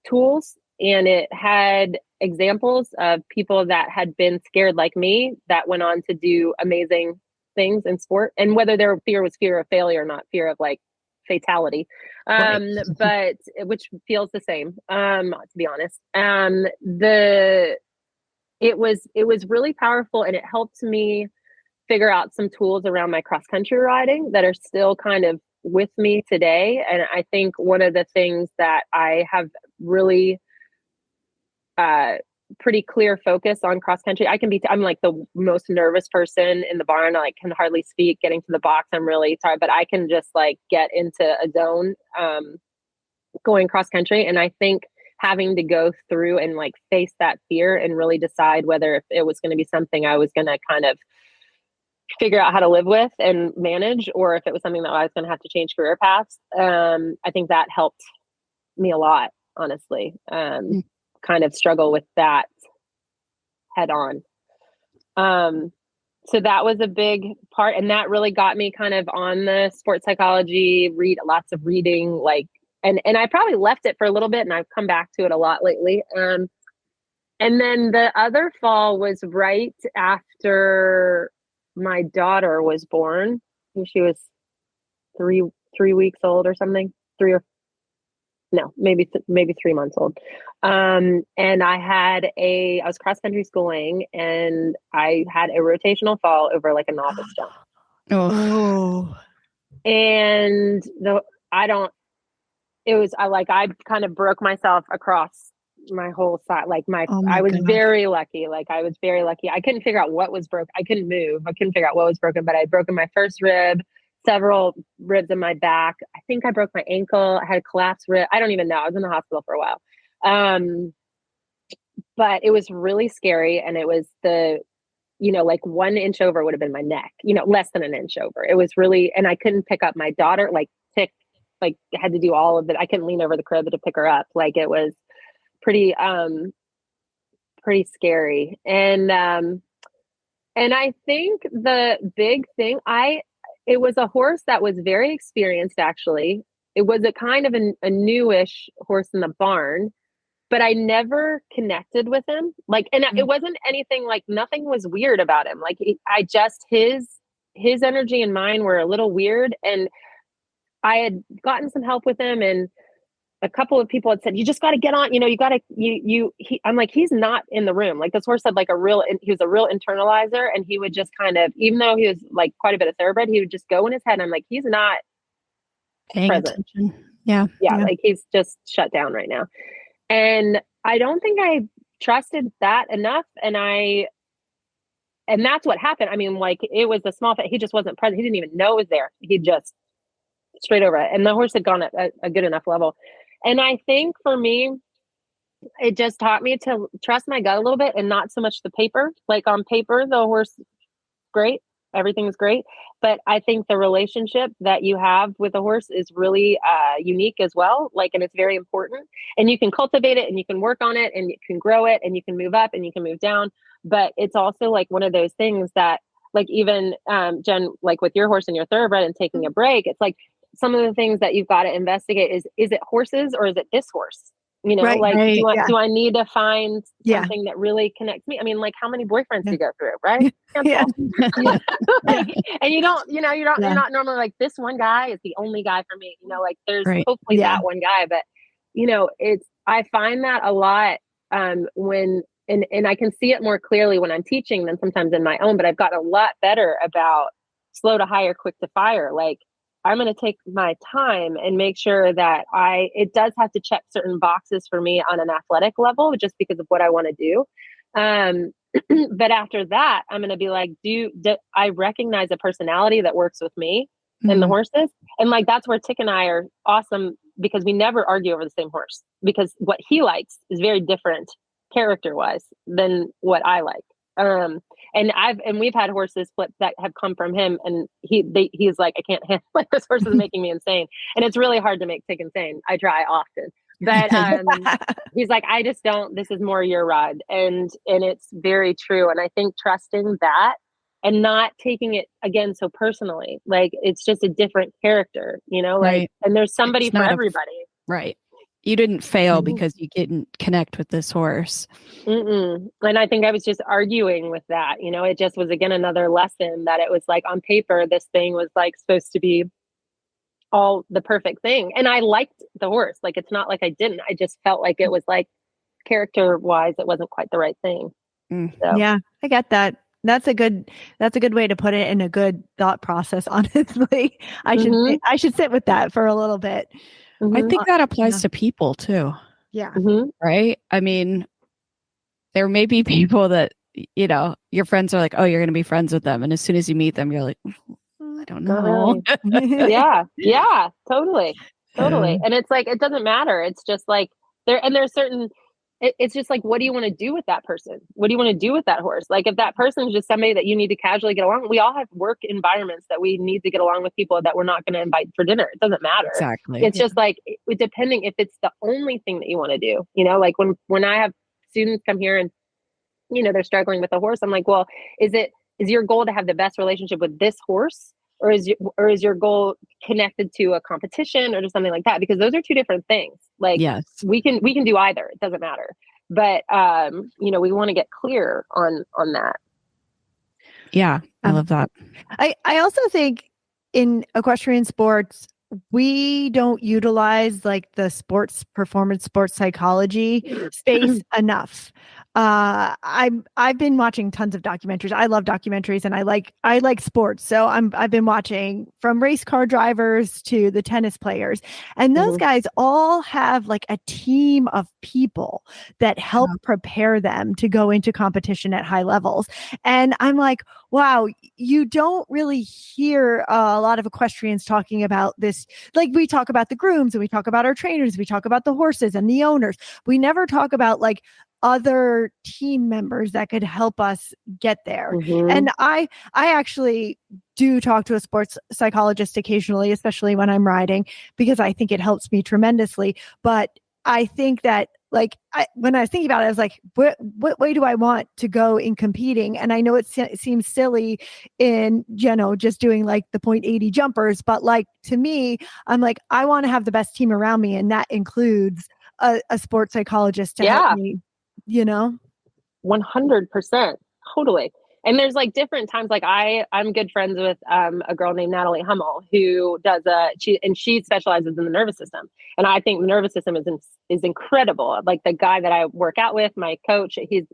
tools and it had examples of people that had been scared like me that went on to do amazing things in sport, and whether their fear was fear of failure, not fear of like fatality, but which feels the same, to be honest. It was really powerful and it helped me figure out some tools around my cross country riding that are still kind of with me today. And I think one of the things that I have really pretty clear focus on cross country. I'm like the most nervous person in the barn. I like can hardly speak. Getting to the box, I'm really tired, but I can just like get into a zone going cross country. And I think having to go through and like face that fear and really decide whether if it was going to be something I was going to kind of figure out how to live with and manage, or if it was something that I was going to have to change career paths. I think that helped me a lot, honestly. Kind of struggle with that head on. So that was a big part. And that really got me kind of on the sports psychology, read lots of reading, like, and I probably left it for a little bit and I've come back to it a lot lately. And then the other fall was right after my daughter was born. I think she was three weeks old or something, maybe 3 months old. And I was cross country schooling and I had a rotational fall over like a novice jump. Oh. And I kind of broke myself across my whole side. Like I was very lucky. I couldn't figure out what was broken. I couldn't move. I couldn't figure out what was broken, but I'd broken my first rib, several ribs in my back. I think I broke my ankle. I had a collapsed rib. I don't even know. I was in the hospital for a while. But it was really scary. And it was like 1 inch over would have been my neck, less than an inch over. It was really, and I couldn't pick up my daughter, had to do all of it. I couldn't lean over the crib to pick her up. Like it was pretty scary. And I think the big thing, it was a horse that was very experienced, actually. It was a kind of a newish horse in the barn, but I never connected with him. It wasn't anything, like nothing was weird about him. Like his energy and mine were a little weird. And I had gotten some help with him, and a couple of people had said, you just got to get on, I'm like, he's not in the room. Like this horse had he was a real internalizer, and he would just kind of, even though he was like quite a bit of thoroughbred, he would just go in his head. And I'm like, he's not paying present. attention. Yeah. Like he's just shut down right now. And I don't think I trusted that enough. And that's what happened. I mean, like it was a small, he just wasn't present. He didn't even know it was there. He just straight over it. And the horse had gone at a good enough level. And I think for me, it just taught me to trust my gut a little bit and not so much the paper. Like on paper, the horse, great. Everything is great. But I think the relationship that you have with a horse is really unique as well. And it's very important, and you can cultivate it and you can work on it and you can grow it and you can move up and you can move down. But it's also like one of those things that, like, even Jen, like with your horse and your thoroughbred and taking a break, it's like some of the things that you've got to investigate is it horses or is it this horse? Do I need to find something that really connects me? I mean, like how many boyfriends do you go through, right? And you're not normally like, this one guy is the only guy for me, there's hopefully that one guy, but I find that a lot when, and I can see it more clearly when I'm teaching than sometimes in my own, but I've gotten a lot better about slow to hire, quick to fire. Like, I'm going to take my time and make sure that it does have to check certain boxes for me on an athletic level, just because of what I want to do. But after that, I'm going to be like, do I recognize a personality that works with me and the horses? And like, that's where Tick and I are awesome, because we never argue over the same horse, because what he likes is very different character wise than what I like. And we've had horses flip that have come from him, and he's like, I can't handle, like, this horse is making me insane. And it's really hard to make Tick insane. I try often, but he's like, I just don't, this is more your ride. And it's very true. And I think trusting that and not taking it again so personally, like it's just a different character, right. And there's somebody for everybody. Right. You didn't fail because you didn't connect with this horse. And I think I was just arguing with that. It just was, again, another lesson that it was like, on paper, this thing was like supposed to be all the perfect thing. And I liked the horse. Like, it's not like I didn't. I just felt like it was like, character wise, it wasn't quite the right thing. So. Yeah, I get that. That's a good way to put it, in a good thought process. Honestly, I should sit with that for a little bit. I think that applies to people too. Yeah. Right. I mean, there may be people that, your friends are like, oh, you're going to be friends with them. And as soon as you meet them, you're like, I don't know. Yeah, totally. And it's like, it doesn't matter. It's just like there's certain, it's just like, what do you want to do with that person? What do you want to do with that horse? Like, if that person is just somebody that you need to casually get along, we all have work environments that we need to get along with people that we're not going to invite for dinner. It doesn't matter. Exactly. It's just like, depending if it's the only thing that you want to do, like when I have students come here and, they're struggling with a horse, I'm like, well, is your goal to have the best relationship with this horse? Or is your goal connected to a competition or to something like that? Because those are two different things. Like, yes, we can do either. It doesn't matter. But we want to get clear on that. Yeah, I love that. I also think in equestrian sports, we don't utilize like the performance sports psychology space enough. I've been watching tons of documentaries. I love documentaries, and I like sports. So I've been watching from race car drivers to the tennis players, and those guys all have like a team of people that help prepare them to go into competition at high levels. And I'm like, wow, you don't really hear a lot of equestrians talking about this. Like, we talk about the grooms and we talk about our trainers, we talk about the horses and the owners. We never talk about like other team members that could help us get there. And I actually do talk to a sports psychologist occasionally, especially when I'm riding, because I think it helps me tremendously. But I think that when I was thinking about it, I was like, what way do I want to go in competing? And I know it seems silly in, just doing like the 0.80 jumpers, but like, to me, I'm like, I want to have the best team around me. And that includes a sports psychologist to help me, 100%. Totally. And there's like different times, like I'm good friends with a girl named Natalie Hummel who does she specializes in the nervous system. And I think the nervous system is incredible. Like the guy that I work out with, my coach, he's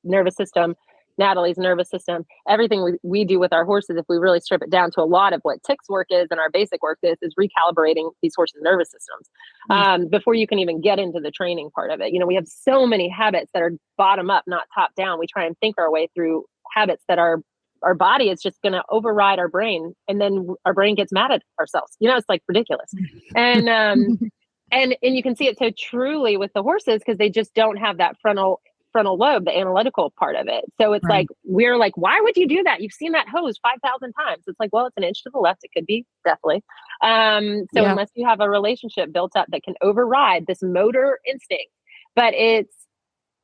nervous system, Natalie's nervous system, everything we do with our horses, if we really strip it down to a lot of what Tick's work is and our basic work is recalibrating these horses' nervous systems before you can even get into the training part of it. We have so many habits that are bottom up, not top down. We try and think our way through habits that our body is just going to override our brain, and then our brain gets mad at ourselves. It's like ridiculous. And and you can see it so truly with the horses because they just don't have that frontal lobe, the analytical part of it. So it's like, we're like, why would you do that? You've seen that hose 5,000 times. It's like, well, it's an inch to the left. It could be, definitely. So unless you have a relationship built up that can override this motor instinct, but it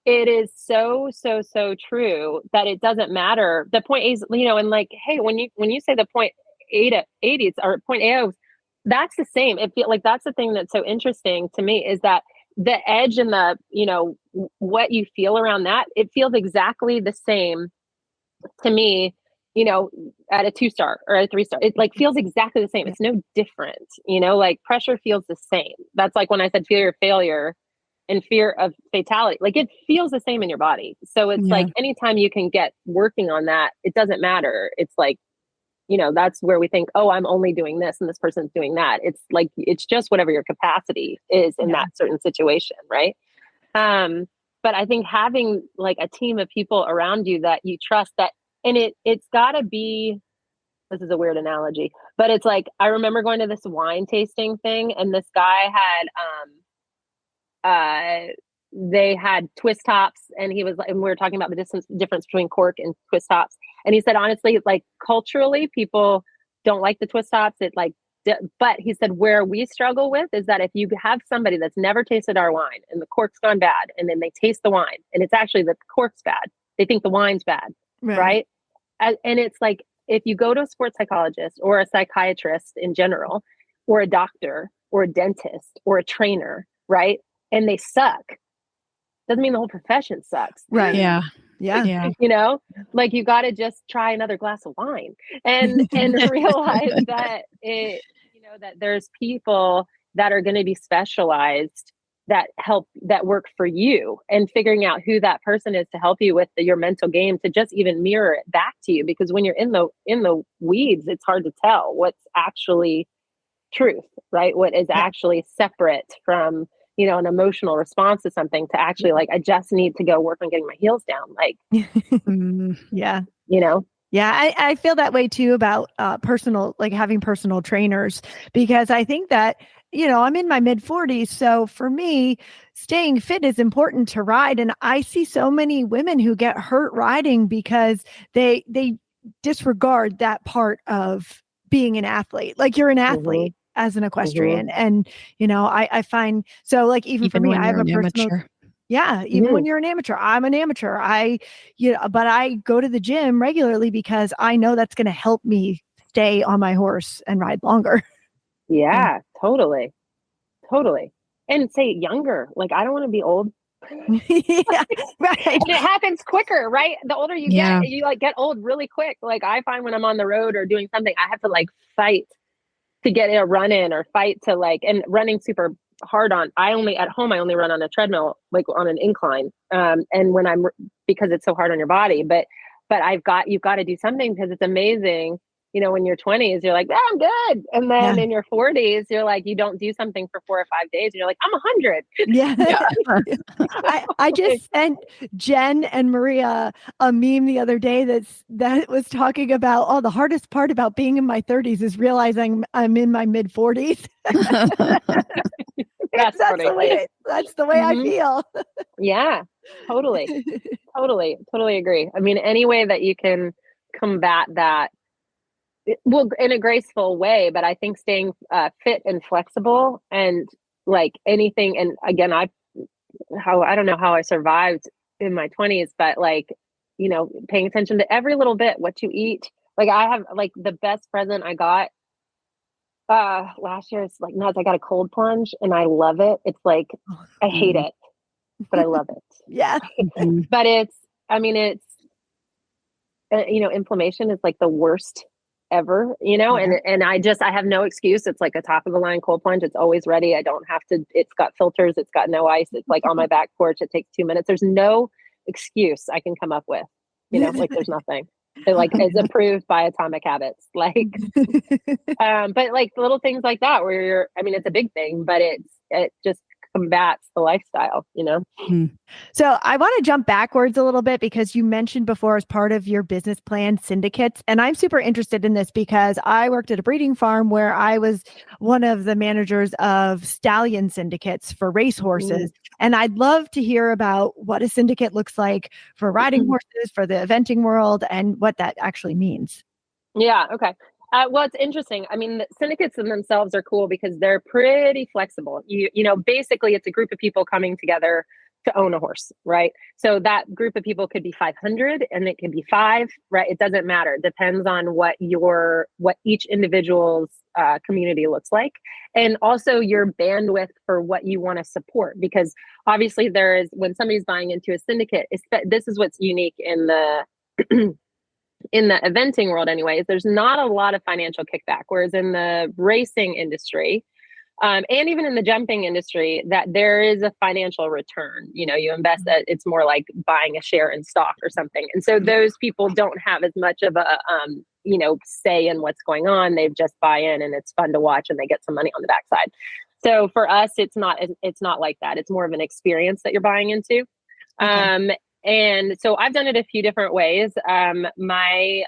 is so, so, so true that it doesn't matter. The point is, and like, hey, when you say the 0.80 or 0.80, that's the same. It feels like that's the thing that's so interesting to me is that the edge and the, what you feel around that, it feels exactly the same to me, at a 2-star or a 3-star. It like feels exactly the same. It's no different, like pressure feels the same. That's like when I said fear of failure and fear of fatality, like it feels the same in your body. So it's like anytime you can get working on that, it doesn't matter. It's like, that's where we think, oh, I'm only doing this and this person's doing that. It's like, it's just whatever your capacity is in that certain situation. Right. But I think having like a team of people around you that you trust that, and it's gotta be, this is a weird analogy, but it's like, I remember going to this wine tasting thing and this guy had, they had twist tops and he was, and we were talking about the difference between cork and twist tops. And he said, honestly, like culturally, people don't like the twist tops. But he said, where we struggle with is that if you have somebody that's never tasted our wine and the cork's gone bad, and then they taste the wine and it's actually the cork's bad, they think the wine's bad. Right. And it's like, if you go to a sports psychologist or a psychiatrist in general, or a doctor or a dentist or a trainer, right, and they suck, doesn't mean the whole profession sucks. Right. Yeah. Like you got to just try another glass of wine and realize that that there's people that are going to be specialized that work for you, and figuring out who that person is to help you with your mental game to just even mirror it back to you. Because when you're in the weeds, it's hard to tell what's actually truth, right? What is actually separate from, an emotional response to something, to actually like, I just need to go work on getting my heels down. Like, Yeah, I feel that way too about having personal trainers, because I think that, I'm in my mid 40s. So for me, staying fit is important to ride. And I see so many women who get hurt riding because they disregard that part of being an athlete. Like, you're an athlete as an equestrian. And, I find, so like, even for me, I have a personal amateur. Yeah. Even when you're an amateur, I'm an amateur. But I go to the gym regularly because I know that's going to help me stay on my horse and ride longer. Yeah, totally. And say younger, like, I don't want to be old. Yeah, right. And it happens quicker, right? The older you get, you like get old really quick. Like, I find when I'm on the road or doing something, I have to like fight to get a run in, or fight to like, and running super hard on, I only run on a treadmill, like on an incline. And when because it's so hard on your body, but you've got to do something, because it's amazing. You know, when you're 20s, you're like, I'm good. And then in your 40s, you're like, you don't do something for 4 or 5 days. And you're like, I'm 100. Yeah. I just sent Jen and Maria a meme the other day that was talking about, the hardest part about being in my 30s is realizing I'm in my mid 40s. That's the way I feel. Yeah, totally agree. I mean, any way that you can combat that, well, in a graceful way, but I think staying fit and flexible, and like anything. And again, I don't know how I survived in my 20s, but like, you know, paying attention to every little bit, what you eat. Like I have, like, the best present I got last year is like nuts. I got a cold plunge and I love it. It's like, I hate it, but I love it. Yeah. But it's you know, inflammation is like the worst ever, you know, and I have no excuse. It's like a top of the line cold plunge. It's always ready. I don't have to, it's got filters. It's got no ice. It's like on my back porch. It takes 2 minutes. There's no excuse I can come up with, you know, like there's nothing. It like is approved by Atomic Habits. Like, but like little things like that where it's a big thing, but it just combats the lifestyle, you know? So I want to jump backwards a little bit, because you mentioned before, as part of your business plan, syndicates. And I'm super interested in this because I worked at a breeding farm where I was one of the managers of stallion syndicates for race horses. And I'd love to hear about what a syndicate looks like for riding horses, for the eventing world, and what that actually means. Yeah. Okay. Well, it's interesting. I mean, the syndicates in themselves are cool because they're pretty flexible. You know, basically it's a group of people coming together to own a horse, right? So that group of people could be 500 and it could be 5, right? It doesn't matter. It depends on what each individual's community looks like. And also your bandwidth for what you want to support, because obviously when somebody's buying into a syndicate, this is what's unique in the in the eventing world anyways, there's not a lot of financial kickback. Whereas in the racing industry, and even in the jumping industry, that there is a financial return. You know, you invest, it's more like buying a share in stock or something. And so those people don't have as much of a, say in what's going on. They just buy in and it's fun to watch and they get some money on the backside. So for us, it's not like that. It's more of an experience that you're buying into. Okay. And so I've done it a few different ways. My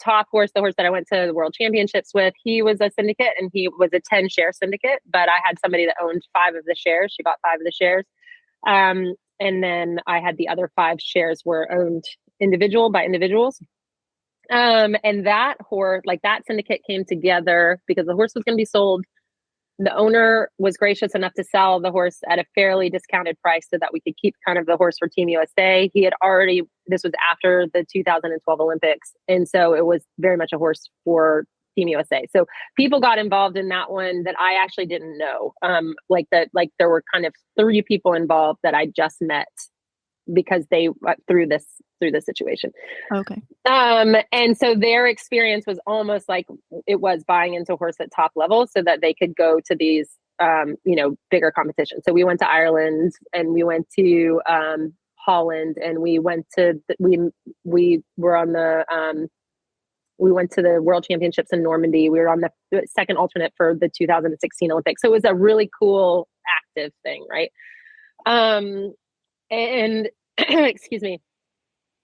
top horse, the horse that I went to the world championships with, he was a syndicate and he was a 10 share syndicate, but I had somebody that owned 5 of the shares. She bought 5 of the shares. And then I had the other 5 shares were owned by individuals. And that horse, like that syndicate came together because the horse was going to be sold. The owner was gracious enough to sell the horse at a fairly discounted price so that we could keep kind of the horse for Team USA. This was after the 2012 Olympics. And so it was very much a horse for Team USA. So people got involved in that one that I actually didn't know. There were kind of 3 people involved that I just met because they through this situation. Okay. And so their experience was almost like it was buying into a horse at top level so that they could go to these, bigger competitions. So we went to Ireland and we went to Holland and we went to, we went to the World Championships in Normandy. We were on the second alternate for the 2016 Olympics. So it was a really cool, active thing, right? And excuse me.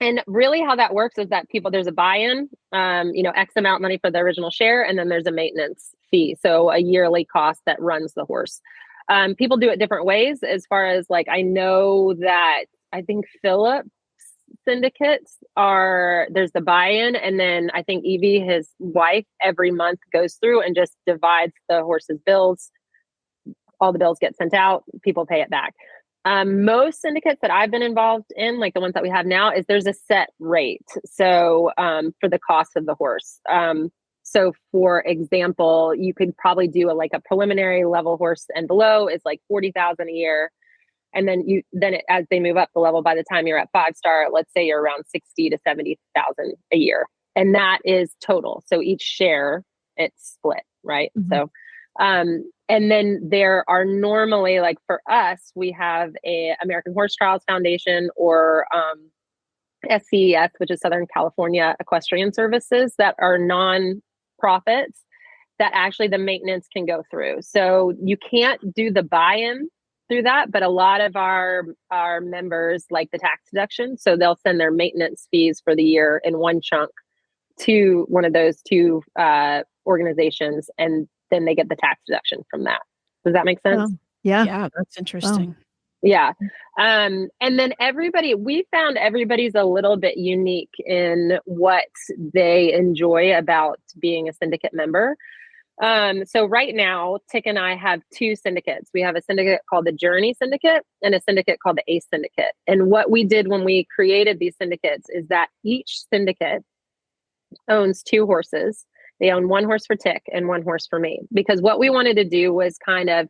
And really how that works is that there's a buy-in, X amount of money for the original share, and then there's a maintenance fee. So a yearly cost that runs the horse. People do it different ways as far as like, I know that I think Philip's syndicates there's the buy-in. And then I think Evie, his wife, every month goes through and just divides the horse's bills. All the bills get sent out. People pay it back. Most syndicates that I've been involved in, like the ones that we have now, is there's a set rate. So for the cost of the horse. So for example, you could probably do a preliminary level horse and below is like $40,000 a year. And then as they move up the level, by the time you're at 5-star, let's say you're around 60 to 70,000 a year. And that is total. So each share, it's split, right? Mm-hmm. So And then there are normally, like for us, we have a American Horse Trials Foundation or SCES, which is Southern California Equestrian Services, that are non-profits that actually the maintenance can go through. So you can't do the buy-in through that, but a lot of our members like the tax deduction. So they'll send their maintenance fees for the year in one chunk to one of those two organizations, and then they get the tax deduction from that. Does that make sense? Oh, yeah. Yeah, that's interesting. Yeah. And then we found everybody's a little bit unique in what they enjoy about being a syndicate member. So right now, Tick and I have two syndicates. We have a syndicate called the Journey Syndicate and a syndicate called the Ace Syndicate. And what we did when we created these syndicates is that each syndicate owns two horses. They own one horse for Tick and one horse for me, because what we wanted to do was kind of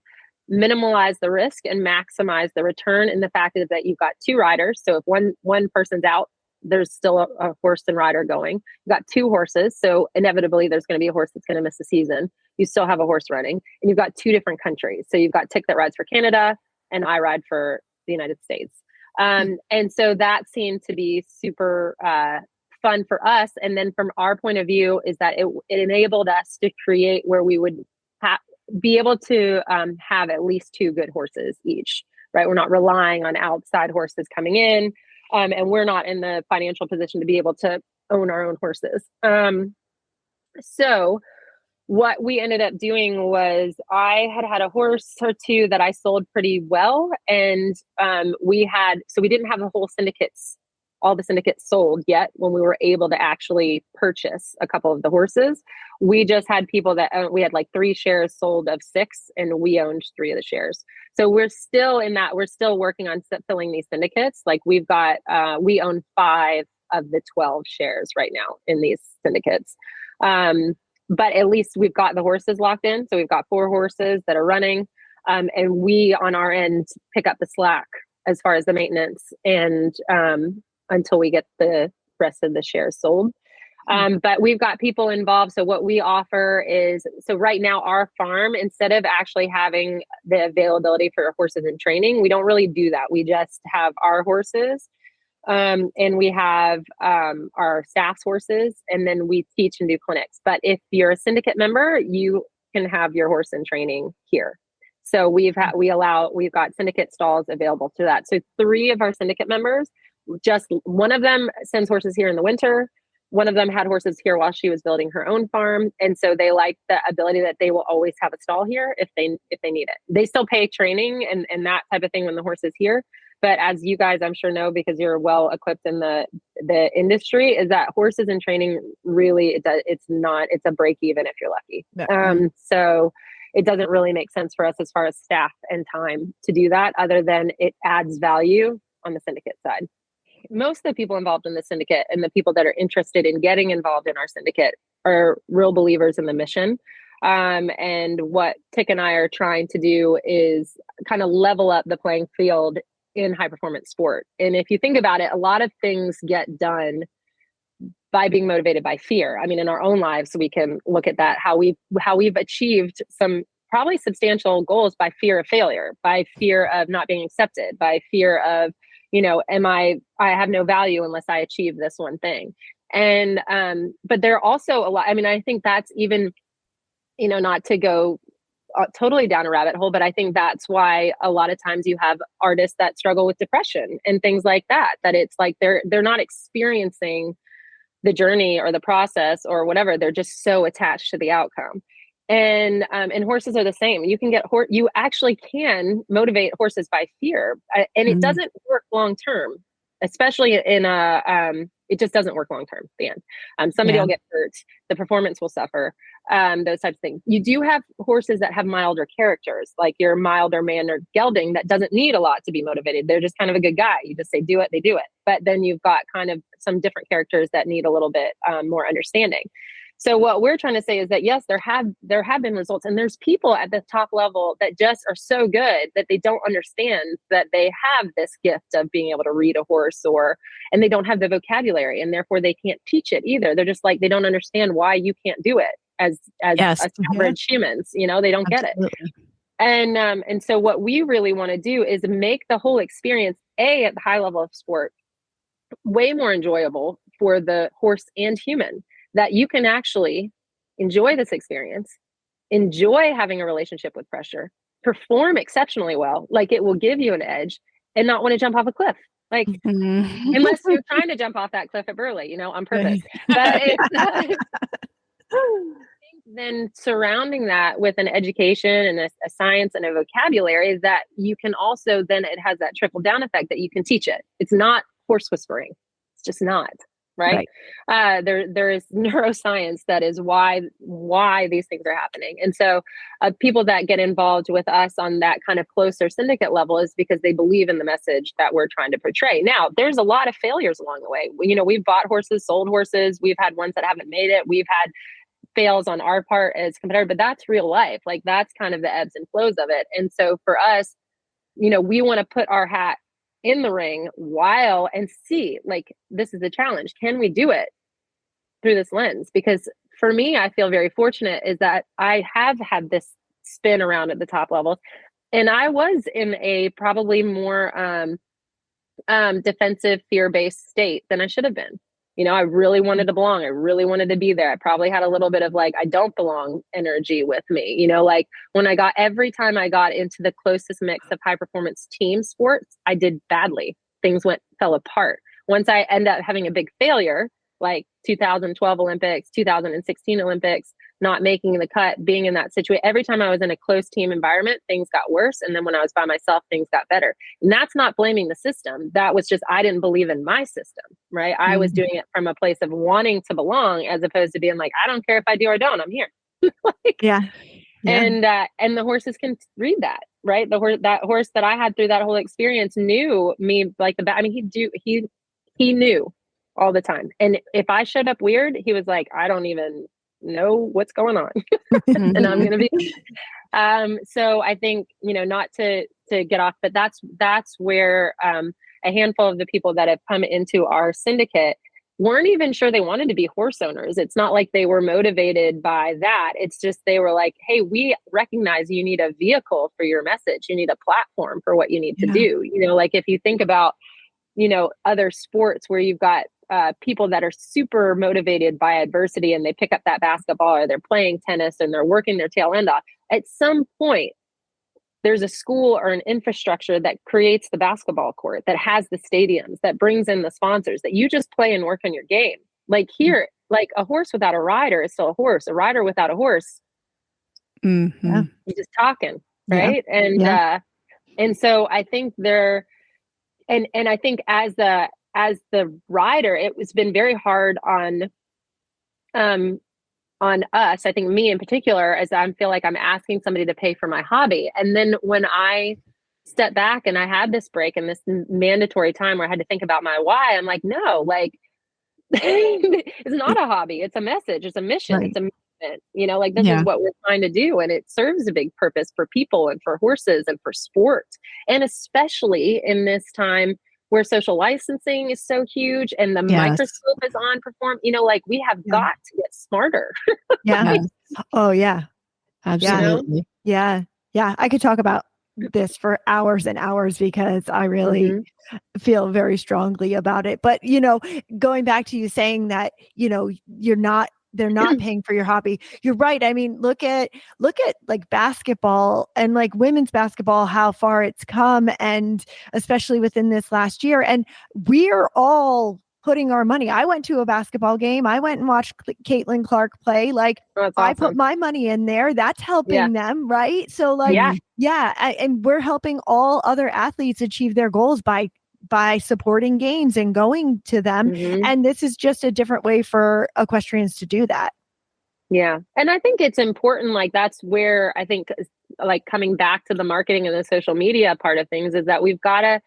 minimize the risk and maximize the return. And the fact is that you've got two riders. So if one person's out, there's still a horse and rider going. You've got two horses. So inevitably there's going to be a horse that's going to miss the season. You still have a horse running, and you've got two different countries. So you've got Tick that rides for Canada and I ride for the United States. And so that seemed to be super fun for us. And then from our point of view is that it enabled us to create where we would be able to have at least two good horses each, right? We're not relying on outside horses coming in, and we're not in the financial position to be able to own our own horses. So what we ended up doing was I had a horse or two that I sold pretty well. And we didn't have all the syndicates sold yet when we were able to actually purchase a couple of the horses. We just had people that we had like 3 shares sold of 6, and we owned 3 of the shares. So we're still working on filling these syndicates. Like we own 5 of the 12 shares right now in these syndicates. But at least we've got the horses locked in. So we've got 4 horses that are running. And we on our end pick up the slack as far as the maintenance and until we get the rest of the shares sold. But we've got people involved. So what we offer is, so right now our farm, instead of actually having the availability for horses in training, we don't really do that. We just have our horses and we have our staff's horses, and then we teach and do clinics. But if you're a syndicate member, you can have your horse in training here. So we've got syndicate stalls available to that. So 3 of our syndicate members, just one of them sends horses here in the winter. One of them had horses here while she was building her own farm. And so they like the ability that they will always have a stall here if they need it. They still pay training and that type of thing when the horse is here. But as you guys, I'm sure know, because you're well equipped in the industry, is that horses in training really, it's a break even if you're lucky. Yeah. So it doesn't really make sense for us as far as staff and time to do that, other than it adds value on the syndicate side. Most of the people involved in the syndicate and the people that are interested in getting involved in our syndicate are real believers in the mission. And what Tick and I are trying to do is kind of level up the playing field in high performance sport. And if you think about it, a lot of things get done by being motivated by fear. I mean, in our own lives, we can look at that, how we've achieved some probably substantial goals by fear of failure, by fear of not being accepted, by fear of, I have no value unless I achieve this one thing. And, but there are also a lot, I think that's even, not to go totally down a rabbit hole, but I think that's why a lot of times you have artists that struggle with depression and things like that it's like, they're not experiencing the journey or the process or whatever. They're just so attached to the outcome. And horses are the same. You can you actually can motivate horses by fear, and it doesn't work long term, especially it just doesn't work long term. The end. Somebody will get hurt. The performance will suffer. Those types of things. You do have horses that have milder characters, like your milder Maynard gelding that doesn't need a lot to be motivated. They're just kind of a good guy. You just say, do it, they do it. But then you've got kind of some different characters that need a little bit more understanding. So what we're trying to say is that, yes, there have been results, and there's people at the top level that just are so good that they don't understand that they have this gift of being able to read a horse, and they don't have the vocabulary, and therefore they can't teach it either. They're just like, they don't understand why you can't do it. Yes. us average humans. You know, they don't get it. Absolutely. And so what we really want to do is make the whole experience, at the high level of sport, way more enjoyable for the horse and human, that you can actually enjoy this experience, enjoy having a relationship with pressure, perform exceptionally well, like it will give you an edge, and not want to jump off a cliff. Like, unless you're trying to jump off that cliff at Burley, you know, on purpose. But it's then surrounding that with an education and a science and a vocabulary that you can also, then it has that trickle down effect that you can teach it. It's not horse whispering. It's just not. Right. There is neuroscience that is why these things are happening. And so people that get involved with us on that kind of closer syndicate level is because they believe in the message that we're trying to portray. Now, there's a lot of failures along the way. You know, we've bought horses, sold horses. We've had ones that haven't made it. We've had fails on our part as competitor, but that's real life. Like, that's kind of the ebbs and flows of it. And so for us, you know, we want to put our hat in the ring and see, like, this is the challenge. Can we do it through this lens? Because for me, I feel very fortunate is that I have had this spin around at the top levels, and I was in a probably more defensive, fear-based state than I should have been. You know, I really wanted to belong. I really wanted to be there. I probably had a little bit of like, I don't belong energy with me. You know, like every time I got into the closest mix of high performance team sports, I did badly. Things fell apart. Once I end up having a big failure, like 2012 Olympics, 2016 Olympics, not making the cut, being in that situation. Every time I was in a close team environment, things got worse. And then when I was by myself, things got better. And that's not blaming the system. That was just, I didn't believe in my system, right? I was doing it from a place of wanting to belong, as opposed to being like, I don't care if I do or don't, I'm here. And the horses can read that, right? That horse that I had through that whole experience knew me like the back. I mean, he knew all the time. And if I showed up weird, he was like, I don't even know what's going on. And I'm going to be, so I think, you know, not to get off, but that's where, a handful of the people that have come into our syndicate weren't even sure they wanted to be horse owners. It's not like they were motivated by that. It's just, they were like, hey, we recognize you need a vehicle for your message. You need a platform for what you need to do. You know, like if you think about, you know, other sports where you've got people that are super motivated by adversity and they pick up that basketball, or they're playing tennis and they're working their tail end off. At some point, there's a school or an infrastructure that creates the basketball court, that has the stadiums, that brings in the sponsors, that you just play and work on your game. Like here, like a horse without a rider is still a horse. A rider without a horse, you're just talking, right? And so I think and I think as the rider, it's been very hard on us. I think me in particular, as I feel like I'm asking somebody to pay for my hobby. And then when I step back and I had this break and this mandatory time where I had to think about my why, I'm like, no, like it's not a hobby. It's a message. It's a mission. Right. It's a movement. You know, like this is what we're trying to do. And it serves a big purpose for people and for horses and for sport. And especially in this time where social licensing is so huge and the microscope is on perform, you know, like we have got to get smarter. Oh yeah. Absolutely. Yeah. I could talk about this for hours and hours because I really feel very strongly about it. But, you know, going back to you saying that, you know, they're not paying for your hobby. You're right. I mean, look at like basketball and like women's basketball, how far it's come, and especially within this last year. And we're all putting our money. I went to a basketball game. I went and watched Caitlin Clark play. Like I put my money in there. That's helping them. Right. So like, and we're helping all other athletes achieve their goals by supporting games and going to them. And this is just a different way for equestrians to do that. Yeah. And I think it's important. Like that's where I think, like coming back to the marketing and the social media part of things, is that we've got to,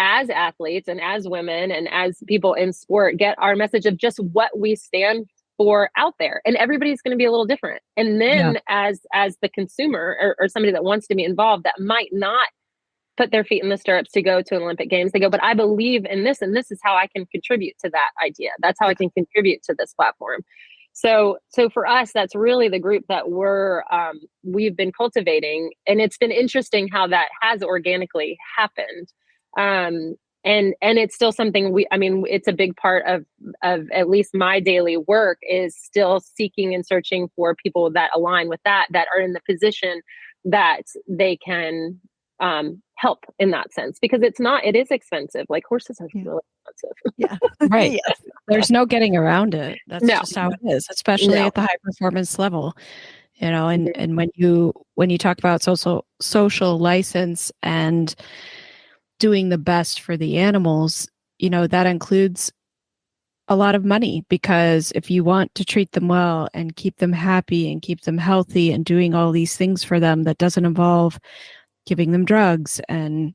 as athletes and as women and as people in sport, get our message of just what we stand for out there. And everybody's going to be a little different. And then as the consumer or somebody that wants to be involved, that might not put their feet in the stirrups to go to an Olympic Games, they go, but I believe in this, and this is how I can contribute to that idea. That's how I can contribute to this platform. So for us, that's really the group that we've been cultivating, and it's been interesting how that has organically happened. And it's still something it's a big part of at least my daily work is still seeking and searching for people that align with that are in the position that they can help in that sense, because it is expensive. Like horses are really expensive. Yeah. Right. Yes. There's no getting around it. That's just how it is, especially at the high performance level. And when you talk about social license and doing the best for the animals, that includes a lot of money, because if you want to treat them well and keep them happy and keep them healthy and doing all these things for them, that doesn't involve giving them drugs and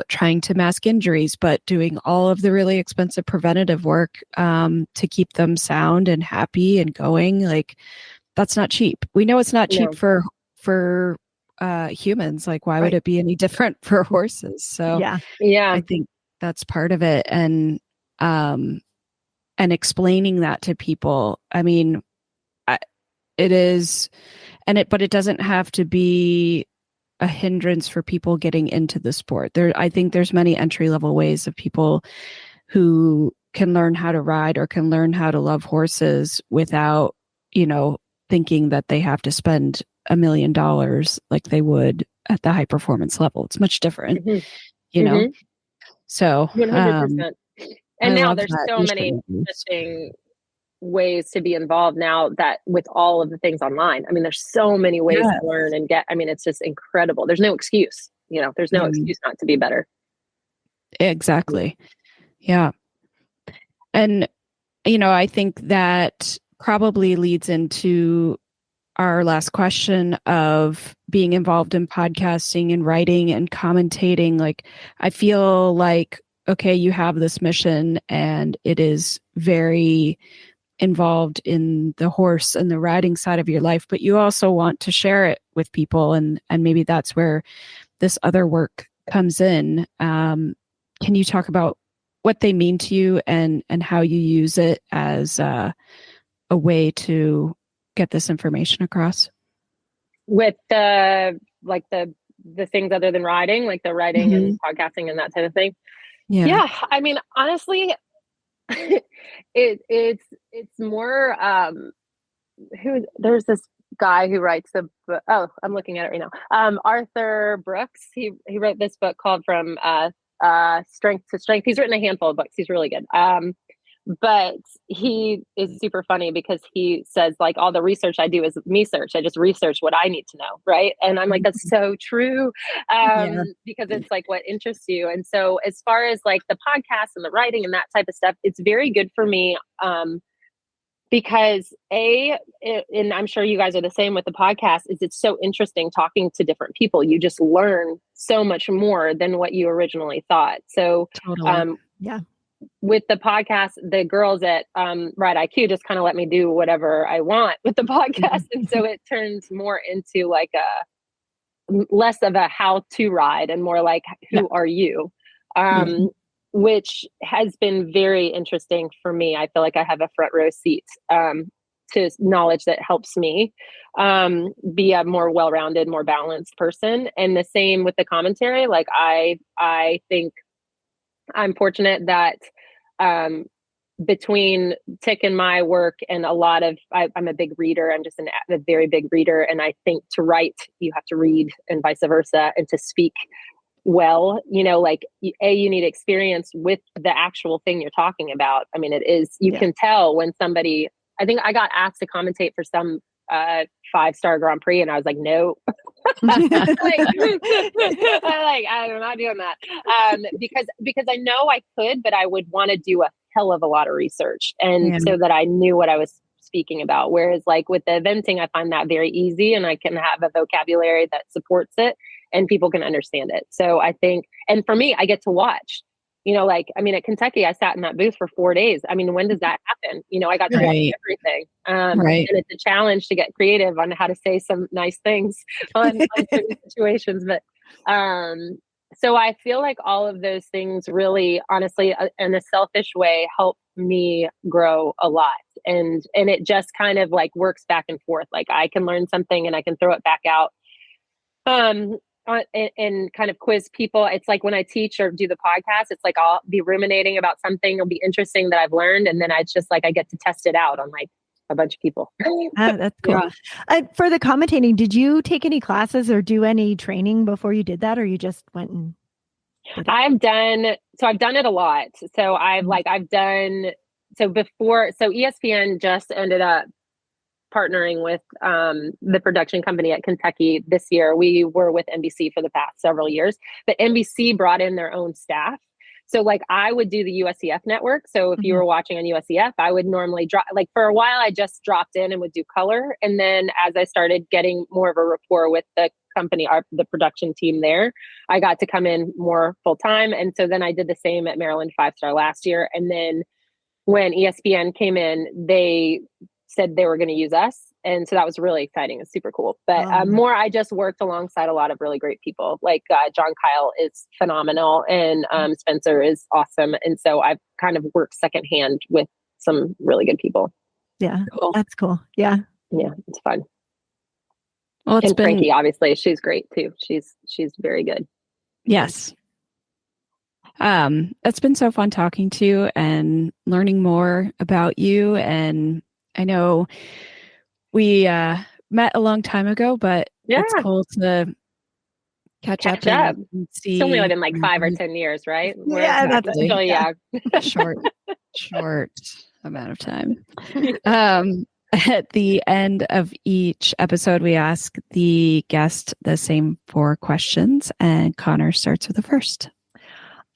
trying to mask injuries, but doing all of the really expensive preventative work to keep them sound and happy and going, like, that's not cheap. We know it's not cheap for humans. Like, why would it be any different for horses? So I think that's part of it. And explaining that to people, it is, but it doesn't have to be a hindrance for people getting into the sport. I think there's many entry-level ways of people who can learn how to ride or can learn how to love horses without, thinking that they have to spend $1 million like they would at the high performance level. It's much different, So 100%. And now there's so many interesting ways to be involved now, that with all of the things online, there's so many ways to learn and get, it's just incredible. There's no excuse, there's no excuse not to be better. Exactly. Yeah. And, I think that probably leads into our last question of being involved in podcasting and writing and commentating. Like, I feel like, okay, you have this mission and it is very involved in the horse and the riding side of your life, but you also want to share it with people. And maybe that's where this other work comes in. Can you talk about what they mean to you and how you use it as a way to get this information across? With the things other than riding, like the writing and podcasting and that type of thing. Yeah. Honestly, it's more there's this guy who writes the book. Oh, I'm looking at it right now. Arthur Brooks. He wrote this book called From Strength to Strength. He's written a handful of books. He's really good. But he is super funny because he says, like, all the research I do is me search. I just research what I need to know. Right. And I'm like, that's so true. Because it's like what interests you. And so as far as like the podcast and the writing and that type of stuff, it's very good for me. Because and I'm sure you guys are the same with the podcast, is it's so interesting talking to different people. You just learn so much more than what you originally thought. So, totally. With the podcast, the girls at Ride IQ just kind of let me do whatever I want with the podcast. And so it turns more into like less of a how to ride and more like, who are you? Which has been very interesting for me. I feel like I have a front row seat to knowledge that helps me be a more well-rounded, more balanced person. And the same with the commentary. Like I think I'm fortunate that between Tick and my work and a lot of, I'm a big reader. I'm just a very big reader. And I think to write, you have to read and vice versa. And to speak well, you need experience with the actual thing you're talking about. It is, you can tell when somebody, I think I got asked to commentate for some 5-star Grand Prix and I was like, no. I'm not doing that. Because I know I could, but I would want to do a hell of a lot of research and so that I knew what I was speaking about. Whereas like with the eventing, I find that very easy and I can have a vocabulary that supports it and people can understand it. So I think, and for me, I get to watch. At Kentucky, I sat in that booth for 4 days. When does that happen? I got to watch everything. And it's a challenge to get creative on how to say some nice things on certain situations. But So I feel like all of those things really, honestly, in a selfish way, help me grow a lot. And it just kind of like works back and forth. Like I can learn something and I can throw it back out. And kind of quiz people. It's like when I teach or do the podcast, it's like I'll be ruminating about something. It'll be interesting that I've learned. And then I just like, I get to test it out on like a bunch of people. That's cool. Yeah. For the commentating, did you take any classes or do any training before you did that? Or you just went and I've done it a lot. So so ESPN just ended up partnering with the production company at Kentucky this year. We were with NBC for the past several years, but NBC brought in their own staff. So like I would do the USEF network. So if you were watching on USEF, I would normally drop, like for a while, I just dropped in and would do color. And then as I started getting more of a rapport with the company, the production team there, I got to come in more full time. And so then I did the same at Maryland 5-star last year. And then when ESPN came in, they said they were going to use us. And so that was really exciting. It's super cool. But I just worked alongside a lot of really great people. Like John Kyle is phenomenal and Spencer is awesome. And so I've kind of worked secondhand with some really good people. Yeah, cool. That's cool. Yeah. Yeah, it's fun. Well, and Frankie, obviously, she's great too. She's very good. Yes. It's been so fun talking to you and learning more about you. And I know we met a long time ago, but it's cool to catch up. And see. It's only been like 5 or 10 years, right? Yeah, that's short amount of time. At the end of each episode, we ask the guest the same 4 questions, and Connor starts with the first.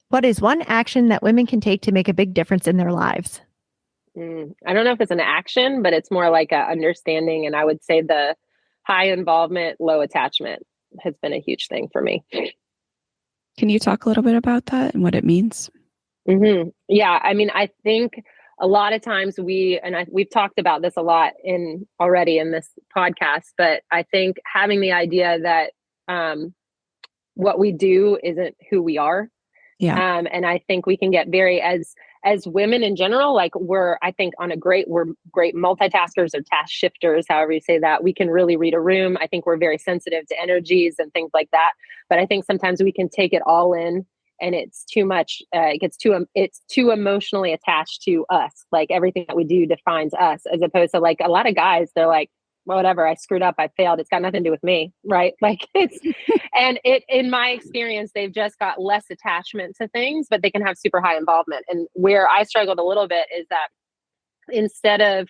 What is one action that women can take to make a big difference in their lives? I don't know if it's an action, but it's more like a understanding. And I would say the high involvement, low attachment has been a huge thing for me. Can you talk a little bit about that and what it means? Yeah. I mean, I think a lot of times we've talked about this a lot already in this podcast, but I think having the idea that what we do isn't who we are. Yeah. And I think we can get very, as women in general, like we're great multitaskers or task shifters, however you say that. We can really read a room. I think we're very sensitive to energies and things like that. But I think sometimes we can take it all in and it's too much. It's too emotionally attached to us. Like everything that we do defines us, as opposed to like a lot of guys, they're like, whatever, I screwed up, I failed. It's got nothing to do with me. Right. Like in my experience, they've just got less attachment to things, but they can have super high involvement. And where I struggled a little bit is that instead of,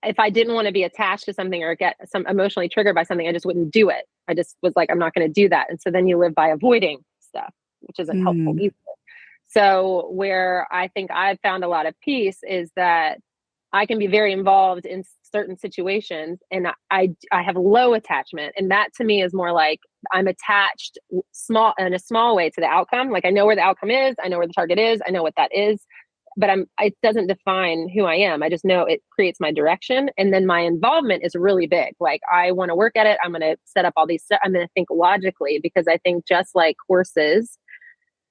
if I didn't want to be attached to something or get some emotionally triggered by something, I just wouldn't do it. I just was like, I'm not going to do that. And so then you live by avoiding stuff, which isn't helpful either. So where I think I've found a lot of peace is that I can be very involved in certain situations and I have low attachment. And that to me is more like I'm attached in a small way to the outcome. Like I know where the outcome is. I know where the target is. I know what that is, but it doesn't define who I am. I just know it creates my direction. And then my involvement is really big. Like I want to work at it. I'm going to set up all these, I'm going to think logically, because I think just like horses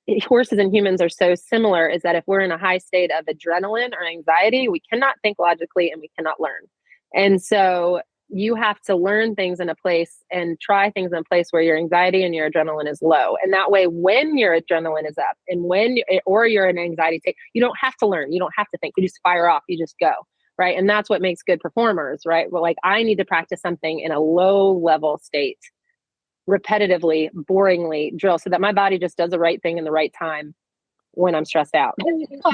and humans are so similar, is that if we're in a high state of adrenaline or anxiety, we cannot think logically and we cannot learn. And so you have to learn things in a place and try things in a place where your anxiety and your adrenaline is low. And that way, when your adrenaline is up and or you're in an anxiety state, you don't have to learn. You don't have to think. You just fire off. You just go. Right. And that's what makes good performers. Right. Well, like I need to practice something in a low level state, repetitively, boringly drill, so that my body just does the right thing in the right time when I'm stressed out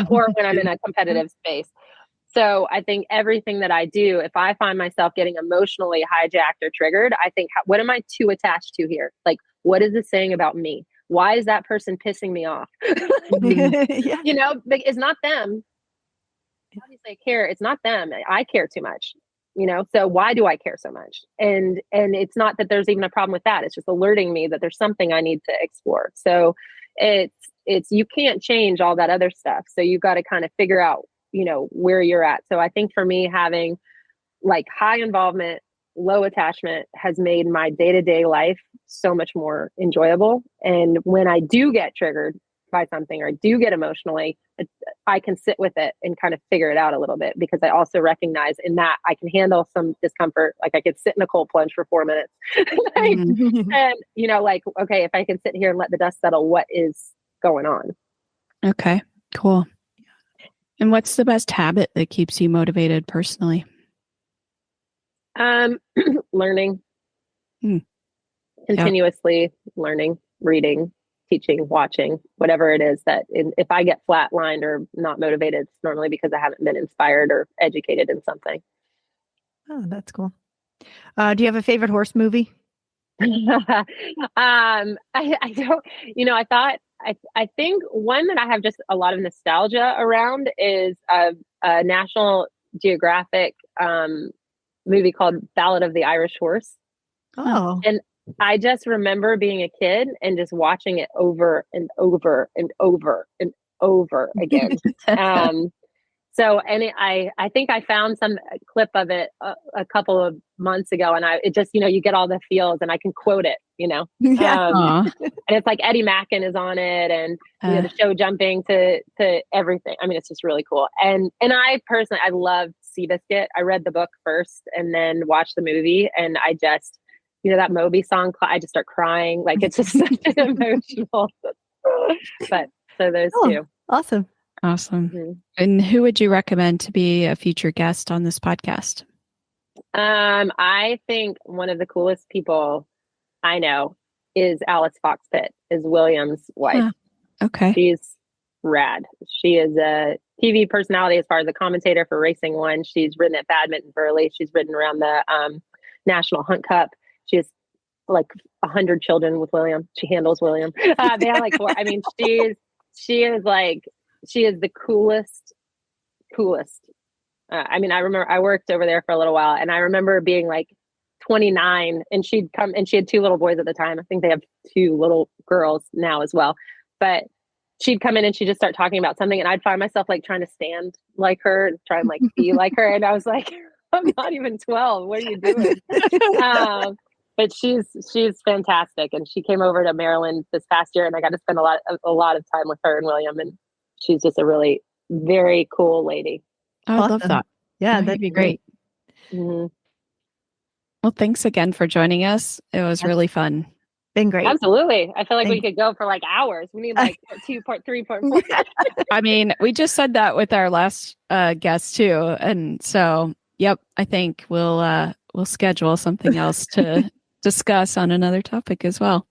or when I'm in a competitive space. So I think everything that I do, if I find myself getting emotionally hijacked or triggered, I think, what am I too attached to here? Like, what is this saying about me? Why is that person pissing me off? Yeah. You know, it's not them. Obviously I care. It's not them. I care too much. You know, so why do I care so much? And it's not that there's even a problem with that. It's just alerting me that there's something I need to explore. So it's you can't change all that other stuff. So you've got to kind of figure out, you know, where you're at. So I think for me, having like high involvement, low attachment has made my day-to-day life so much more enjoyable. And when I do get triggered by something or I do get emotionally, I can sit with it and kind of figure it out a little bit, because I also recognize in that I can handle some discomfort. Like I could sit in a cold plunge for 4 minutes. And, you know, like, okay, if I can sit here and let the dust settle, what is going on? Okay, cool. And what's the best habit that keeps you motivated personally? Learning, continuously learning, reading, teaching, watching, whatever it is that if I get flatlined or not motivated, it's normally because I haven't been inspired or educated in something. Oh, that's cool. Do you have a favorite horse movie? I don't, you know, I think one that I have just a lot of nostalgia around is a National Geographic movie called Ballad of the Irish Horse. Oh. And I just remember being a kid and just watching it over and over and over and over again. I think I found some clip of it a couple of months ago, and it just, you know, you get all the feels and I can quote it, you know. And it's like Eddie Mackin is on it, and you know, the show jumping to everything. I mean, it's just really cool. And I personally, I love Seabiscuit. I read the book first and then watched the movie, and I just, you know, that Moby song, I just start crying. Like it's just such an emotional. But so those two. Awesome. Mm-hmm. And who would you recommend to be a future guest on this podcast? I think one of the coolest people I know is Alice Fox-Pitt, is William's wife. Okay. She's rad. She is a TV personality as far as a commentator for Racing One. She's ridden at Badminton Burley. She's ridden around the National Hunt Cup. She has like 100 children with William. She handles William. They have like 4. I mean, she is the coolest. I mean, I remember I worked over there for a little while, and I remember being like 29, and she'd come, and she had 2 little boys at the time. I think they have 2 little girls now as well. But she'd come in and she'd just start talking about something, and I'd find myself like trying to stand like her and try and like be like her. And I was like, I'm not even 12. What are you doing? But she's fantastic, and she came over to Maryland this past year, and I got to spend a lot of time with her and William, and she's just a really very cool lady. I would love that. Yeah, that'd be great. Mm-hmm. Well, thanks again for joining us. It was really fun. Been great. Absolutely. I feel like we could go for like hours. We need like 2, 3, 4. I mean, we just said that with our last guest too, and so yep, I think we'll schedule something else to discuss on another topic as well.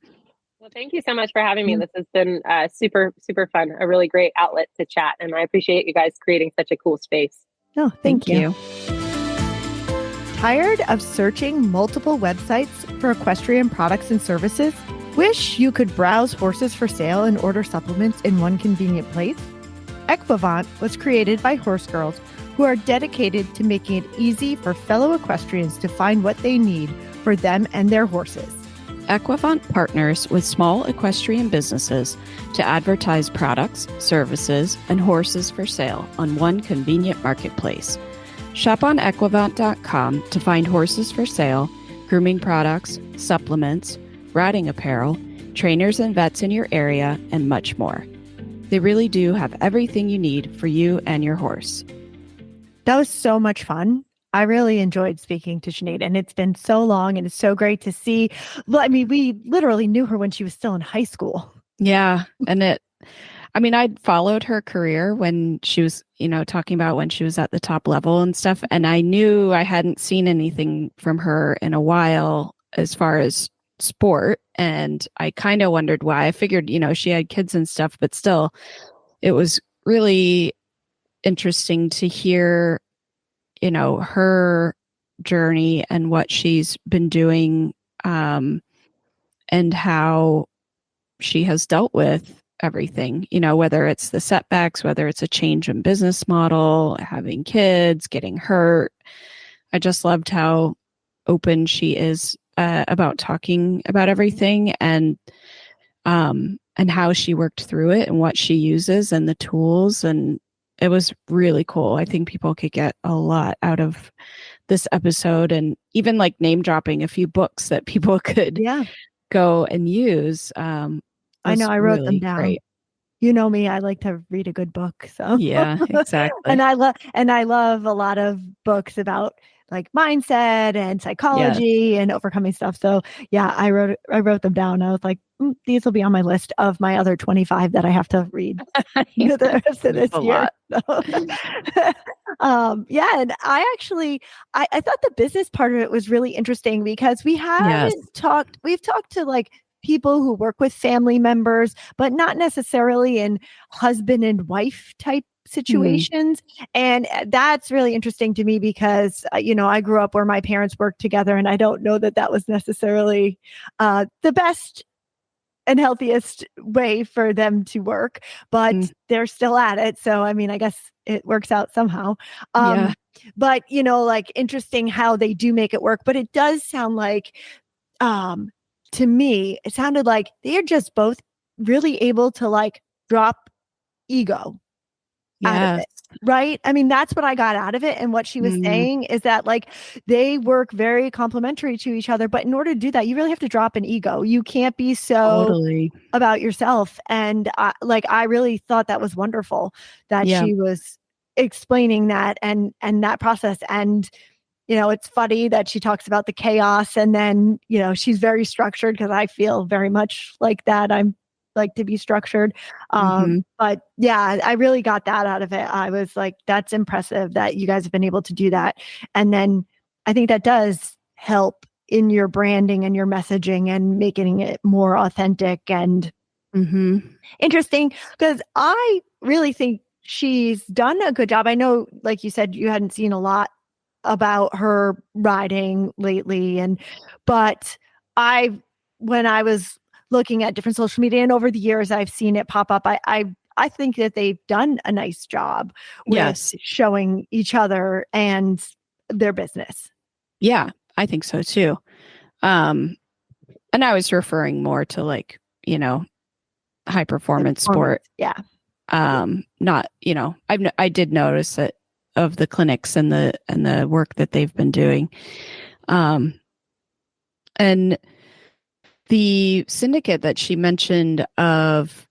Well, thank you so much for having me. This has been super, super fun. A really great outlet to chat. And I appreciate you guys creating such a cool space. Oh, thank you. Tired of searching multiple websites for equestrian products and services? Wish you could browse horses for sale and order supplements in one convenient place? Equivant was created by horse girls who are dedicated to making it easy for fellow equestrians to find what they need for them and their horses. Equivant partners with small equestrian businesses to advertise products, services, and horses for sale on one convenient marketplace. Shop on equivant.com to find horses for sale, grooming products, supplements, riding apparel, trainers and vets in your area, and much more. They really do have everything you need for you and your horse. That was so much fun. I really enjoyed speaking to Sinead, and it's been so long, and it's so great to see. Well, I mean, we literally knew her when she was still in high school. Yeah. And I'd followed her career when she was, talking about when she was at the top level and stuff. And I knew I hadn't seen anything from her in a while as far as sport. And I kind of wondered why. I figured, she had kids and stuff, but still, it was really interesting to hear her journey and what she's been doing, and how she has dealt with everything, whether it's the setbacks, whether it's a change in business model, having kids, getting hurt. I just loved how open she is about talking about everything, and how she worked through it and what she uses and the tools. And it was really cool. I think people could get a lot out of this episode, and even like name dropping a few books that people could go and use. I know, I wrote them down. Great. You know me, I like to read a good book. So yeah, exactly. and I love a lot of books about like mindset and psychology and overcoming stuff. So yeah, I wrote them down. I was like, these will be on my list of my other 25 that I have to read the rest of this year. Yeah, and I thought the business part of it was really interesting because we've talked to like people who work with family members, but not necessarily in husband and wife type situations. And that's really interesting to me because, I grew up where my parents worked together, and I don't know that was necessarily the best and healthiest way for them to work, but they're still at it. So, I mean, I guess it works out somehow. But, like interesting how they do make it work. But it does sound like, to me, it sounded like they're just both really able to like drop ego out of it, right? I mean, that's what I got out of it. And what she was saying is that like they work very complementary to each other. But in order to do that, you really have to drop an ego. You can't be so about yourself. And I really thought that was wonderful that she was explaining that and that process. And it's funny that she talks about the chaos and then, she's very structured because I feel very much like that. I'm like to be structured. But yeah, I really got that out of it. I was like, that's impressive that you guys have been able to do that. And then I think that does help in your branding and your messaging and making it more authentic and interesting, because I really think she's done a good job. I know, like you said, you hadn't seen a lot about her riding lately, but when I was looking at different social media and over the years I've seen it pop up, I think that they've done a nice job with showing each other and their business. Yeah, I think so too. And I was referring more to like, high performance sport. Yeah. Not, I did notice that of the clinics and the work that they've been doing. And the syndicate that she mentioned of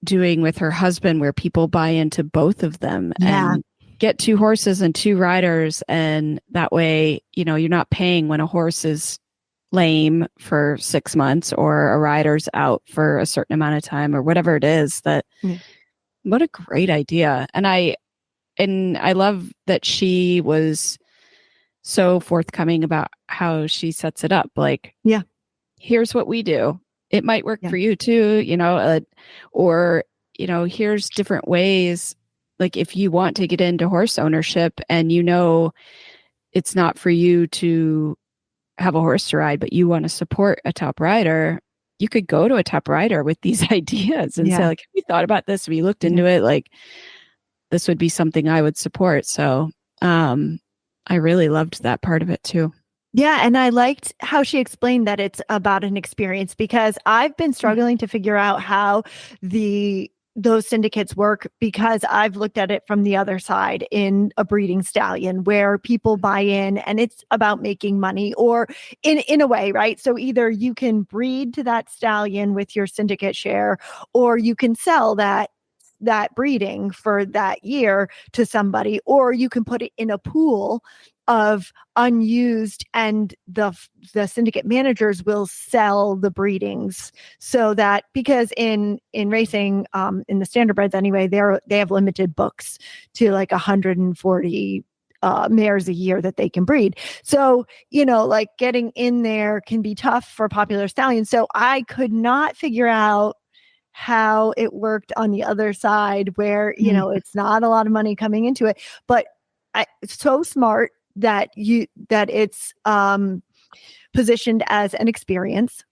doing with her husband, where people buy into both of them and get 2 horses and 2 riders. And that way, you're not paying when a horse is lame for 6 months or a rider's out for a certain amount of time or whatever it is. What a great idea. And I love that she was so forthcoming about how she sets it up. Like, here's what we do. It might work for you too, or, here's different ways. Like if you want to get into horse ownership and it's not for you to have a horse to ride, but you want to support a top rider, you could go to a top rider with these ideas and say like, have you thought about this? Have you looked into it? Like, this would be something I would support. So I really loved that part of it too. Yeah. And I liked how she explained that it's about an experience, because I've been struggling to figure out how those syndicates work, because I've looked at it from the other side in a breeding stallion where people buy in and it's about making money, or in a way, right? So either you can breed to that stallion with your syndicate share, or you can sell that breeding for that year to somebody, or you can put it in a pool of unused, and the syndicate managers will sell the breedings, so that, because in racing, in the standardbreds anyway, they have limited books to like 140 mares a year that they can breed. So, like getting in there can be tough for popular stallions. So I could not figure out how it worked on the other side where, it's not a lot of money coming into it, but it's so smart that it's positioned as an experience,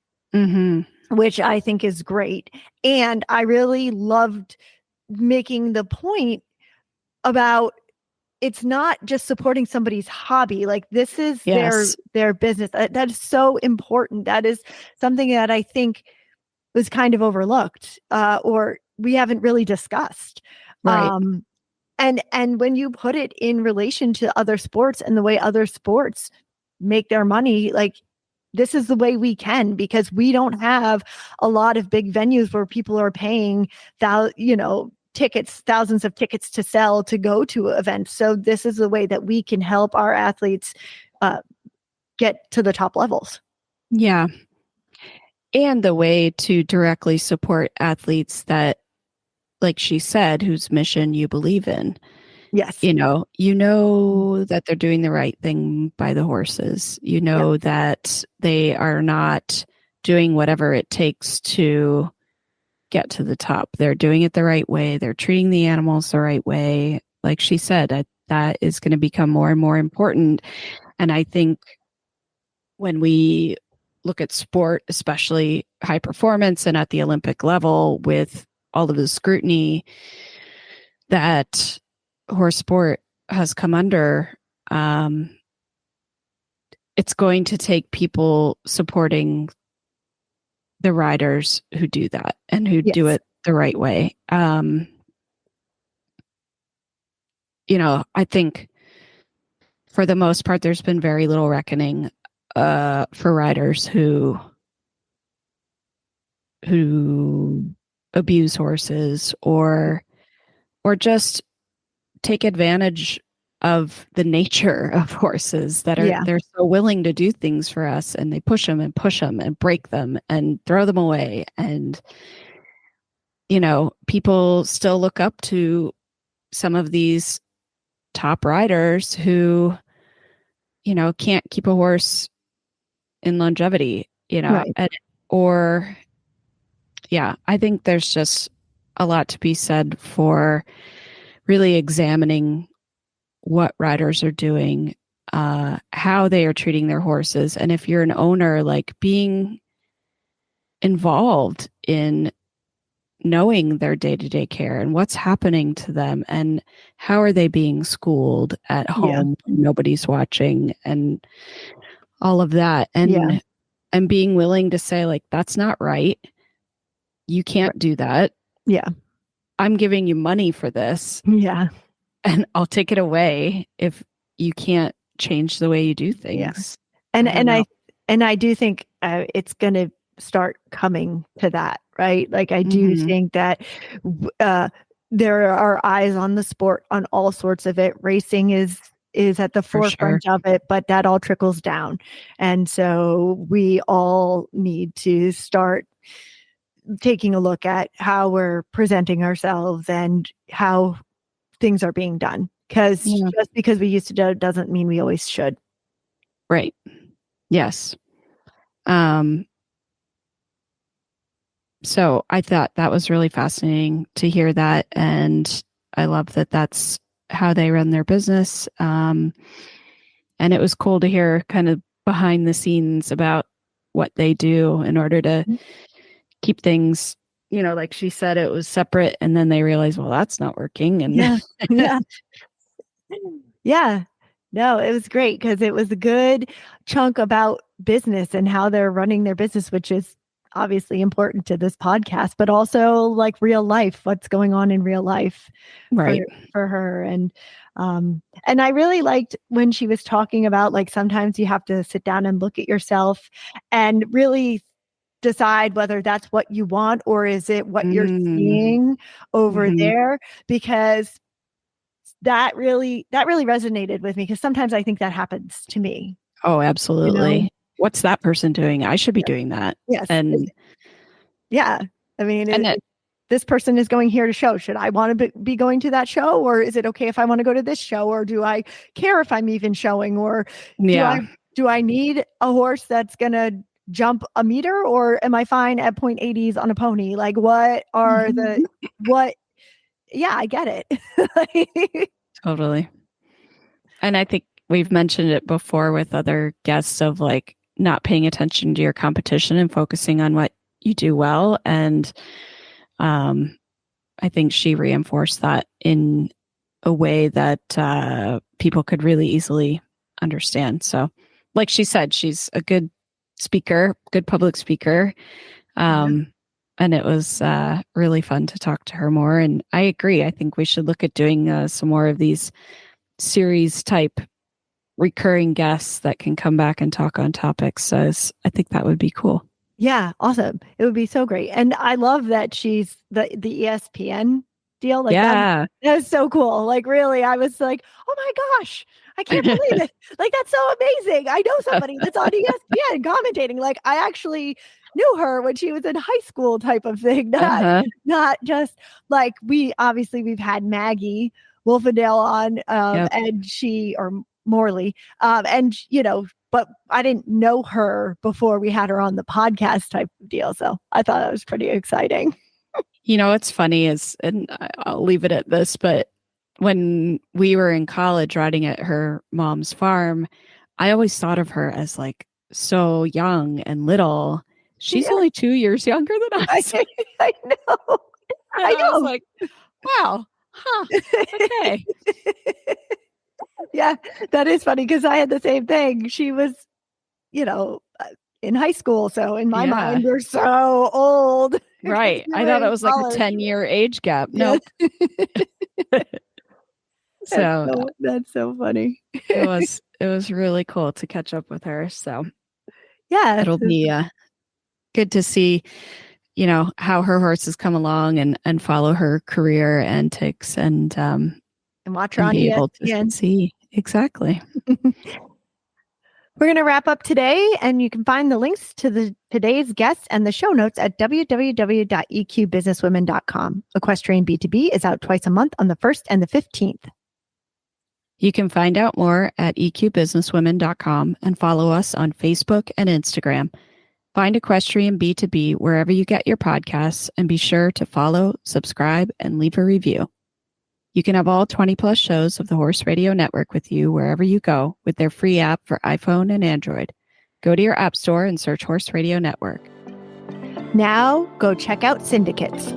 which I think is great. And I really loved making the point about it's not just supporting somebody's hobby. Like this is their business. That is so important. That is something that I think was kind of overlooked, or we haven't really discussed. Right. And when you put it in relation to other sports and the way other sports make their money, like this is the way we can, because we don't have a lot of big venues where people are paying tickets, thousands of tickets to sell to go to events. So this is the way that we can help our athletes get to the top levels. Yeah. And the way to directly support athletes that, like she said, whose mission you believe in. Yes. You know that they're doing the right thing by the horses. You know that they are not doing whatever it takes to get to the top. They're doing it the right way. They're treating the animals the right way. Like she said, that is going to become more and more important. And I think when we look at sport, especially high performance and at the Olympic level, with all of the scrutiny that horse sport has come under, it's going to take people supporting the riders who do that and who do it the right way. I think for the most part, there's been very little reckoning for riders who abuse horses or just take advantage of the nature of horses that are they're so willing to do things for us, and they push them and break them and throw them away. And people still look up to some of these top riders who can't keep a horse in longevity, Right. I think there's just a lot to be said for really examining what riders are doing, how they are treating their horses. And if you're an owner, like being involved in knowing their day-to-day care and what's happening to them and how are they being schooled at home when nobody's watching and all of that. And being willing to say, like, that's not right. You can't do that. Yeah. I'm giving you money for this. Yeah. And I'll take it away if you can't change the way you do things. Yeah. And I do think it's going to start coming to that, right? Like I do think that there are eyes on the sport, on all sorts of it. Racing is at the forefront of it, but that all trickles down. And so we all need to start taking a look at how we're presenting ourselves and how things are being done. Because just because we used to do it doesn't mean we always should. Right. Yes. So I thought that was really fascinating to hear that. And I love that that's how they run their business. And it was cool to hear kind of behind the scenes about what they do in order to keep things, like she said, it was separate. And then they realized, well, that's not working. And yeah. No, it was great because it was a good chunk about business and how they're running their business, which is obviously important to this podcast, but also like real life, what's going on in real life for her. And I really liked when she was talking about, like, sometimes you have to sit down and look at yourself and really decide whether that's what you want or is it what you're seeing over there, because that really resonated with me, because sometimes I think that happens to me. Oh, absolutely. What's that person doing? I should be doing that. Yes. And I mean, this person is going here to show. Should I want to be going to that show, or is it okay if I want to go to this show, or do I care if I'm even showing, or do I need a horse that's going to jump a meter, or am I fine at 0.80s on a pony? Like, what are I get it. Totally. And I think we've mentioned it before with other guests of, like, not paying attention to your competition and focusing on what you do well. And I think she reinforced that in a way that people could really easily understand. So, like she said, she's a good speaker, good public speaker. And it was really fun to talk to her more. And I agree. I think we should look at doing some more of these series type recurring guests that can come back and talk on topics. So I think that would be cool. Yeah, awesome. It would be so great. And I love that she's the ESPN deal. Like that was so cool. Like really, I was like, oh my gosh, I can't believe it. Like that's so amazing. I know somebody that's on ESPN commentating. Like I actually knew her when she was in high school type of thing. Not just like we've had Maggie Wolfendale on and or Morley and but I didn't know her before we had her on the podcast type of deal. So I thought that was pretty exciting. What's funny is, and I'll leave it at this, but when we were in college riding at her mom's farm, I always thought of her as like so young and little. She's only 2 years younger than us. I know. I was like, wow. Huh. Okay. Yeah, that is funny because I had the same thing. She was, in high school. So in my mind, we're so old. Right. I thought it was like a 10-year age gap. No. So that's so funny. It was really cool to catch up with her. So yeah, it'll be good to see, how her horses come along and follow her career antics and watch her on be ESPN. able to see. Exactly. We're going to wrap up today, and you can find the links to today's guests and the show notes at www.eqbusinesswomen.com. Equestrian B2B is out twice a month on the 1st and the 15th. You can find out more at eqbusinesswomen.com and follow us on Facebook and Instagram. Find Equestrian B2B wherever you get your podcasts, and be sure to follow, subscribe, and leave a review. You can have all 20 plus shows of the Horse Radio Network with you wherever you go with their free app for iPhone and Android. Go to your app store and search Horse Radio Network. Now go check out Syndicates.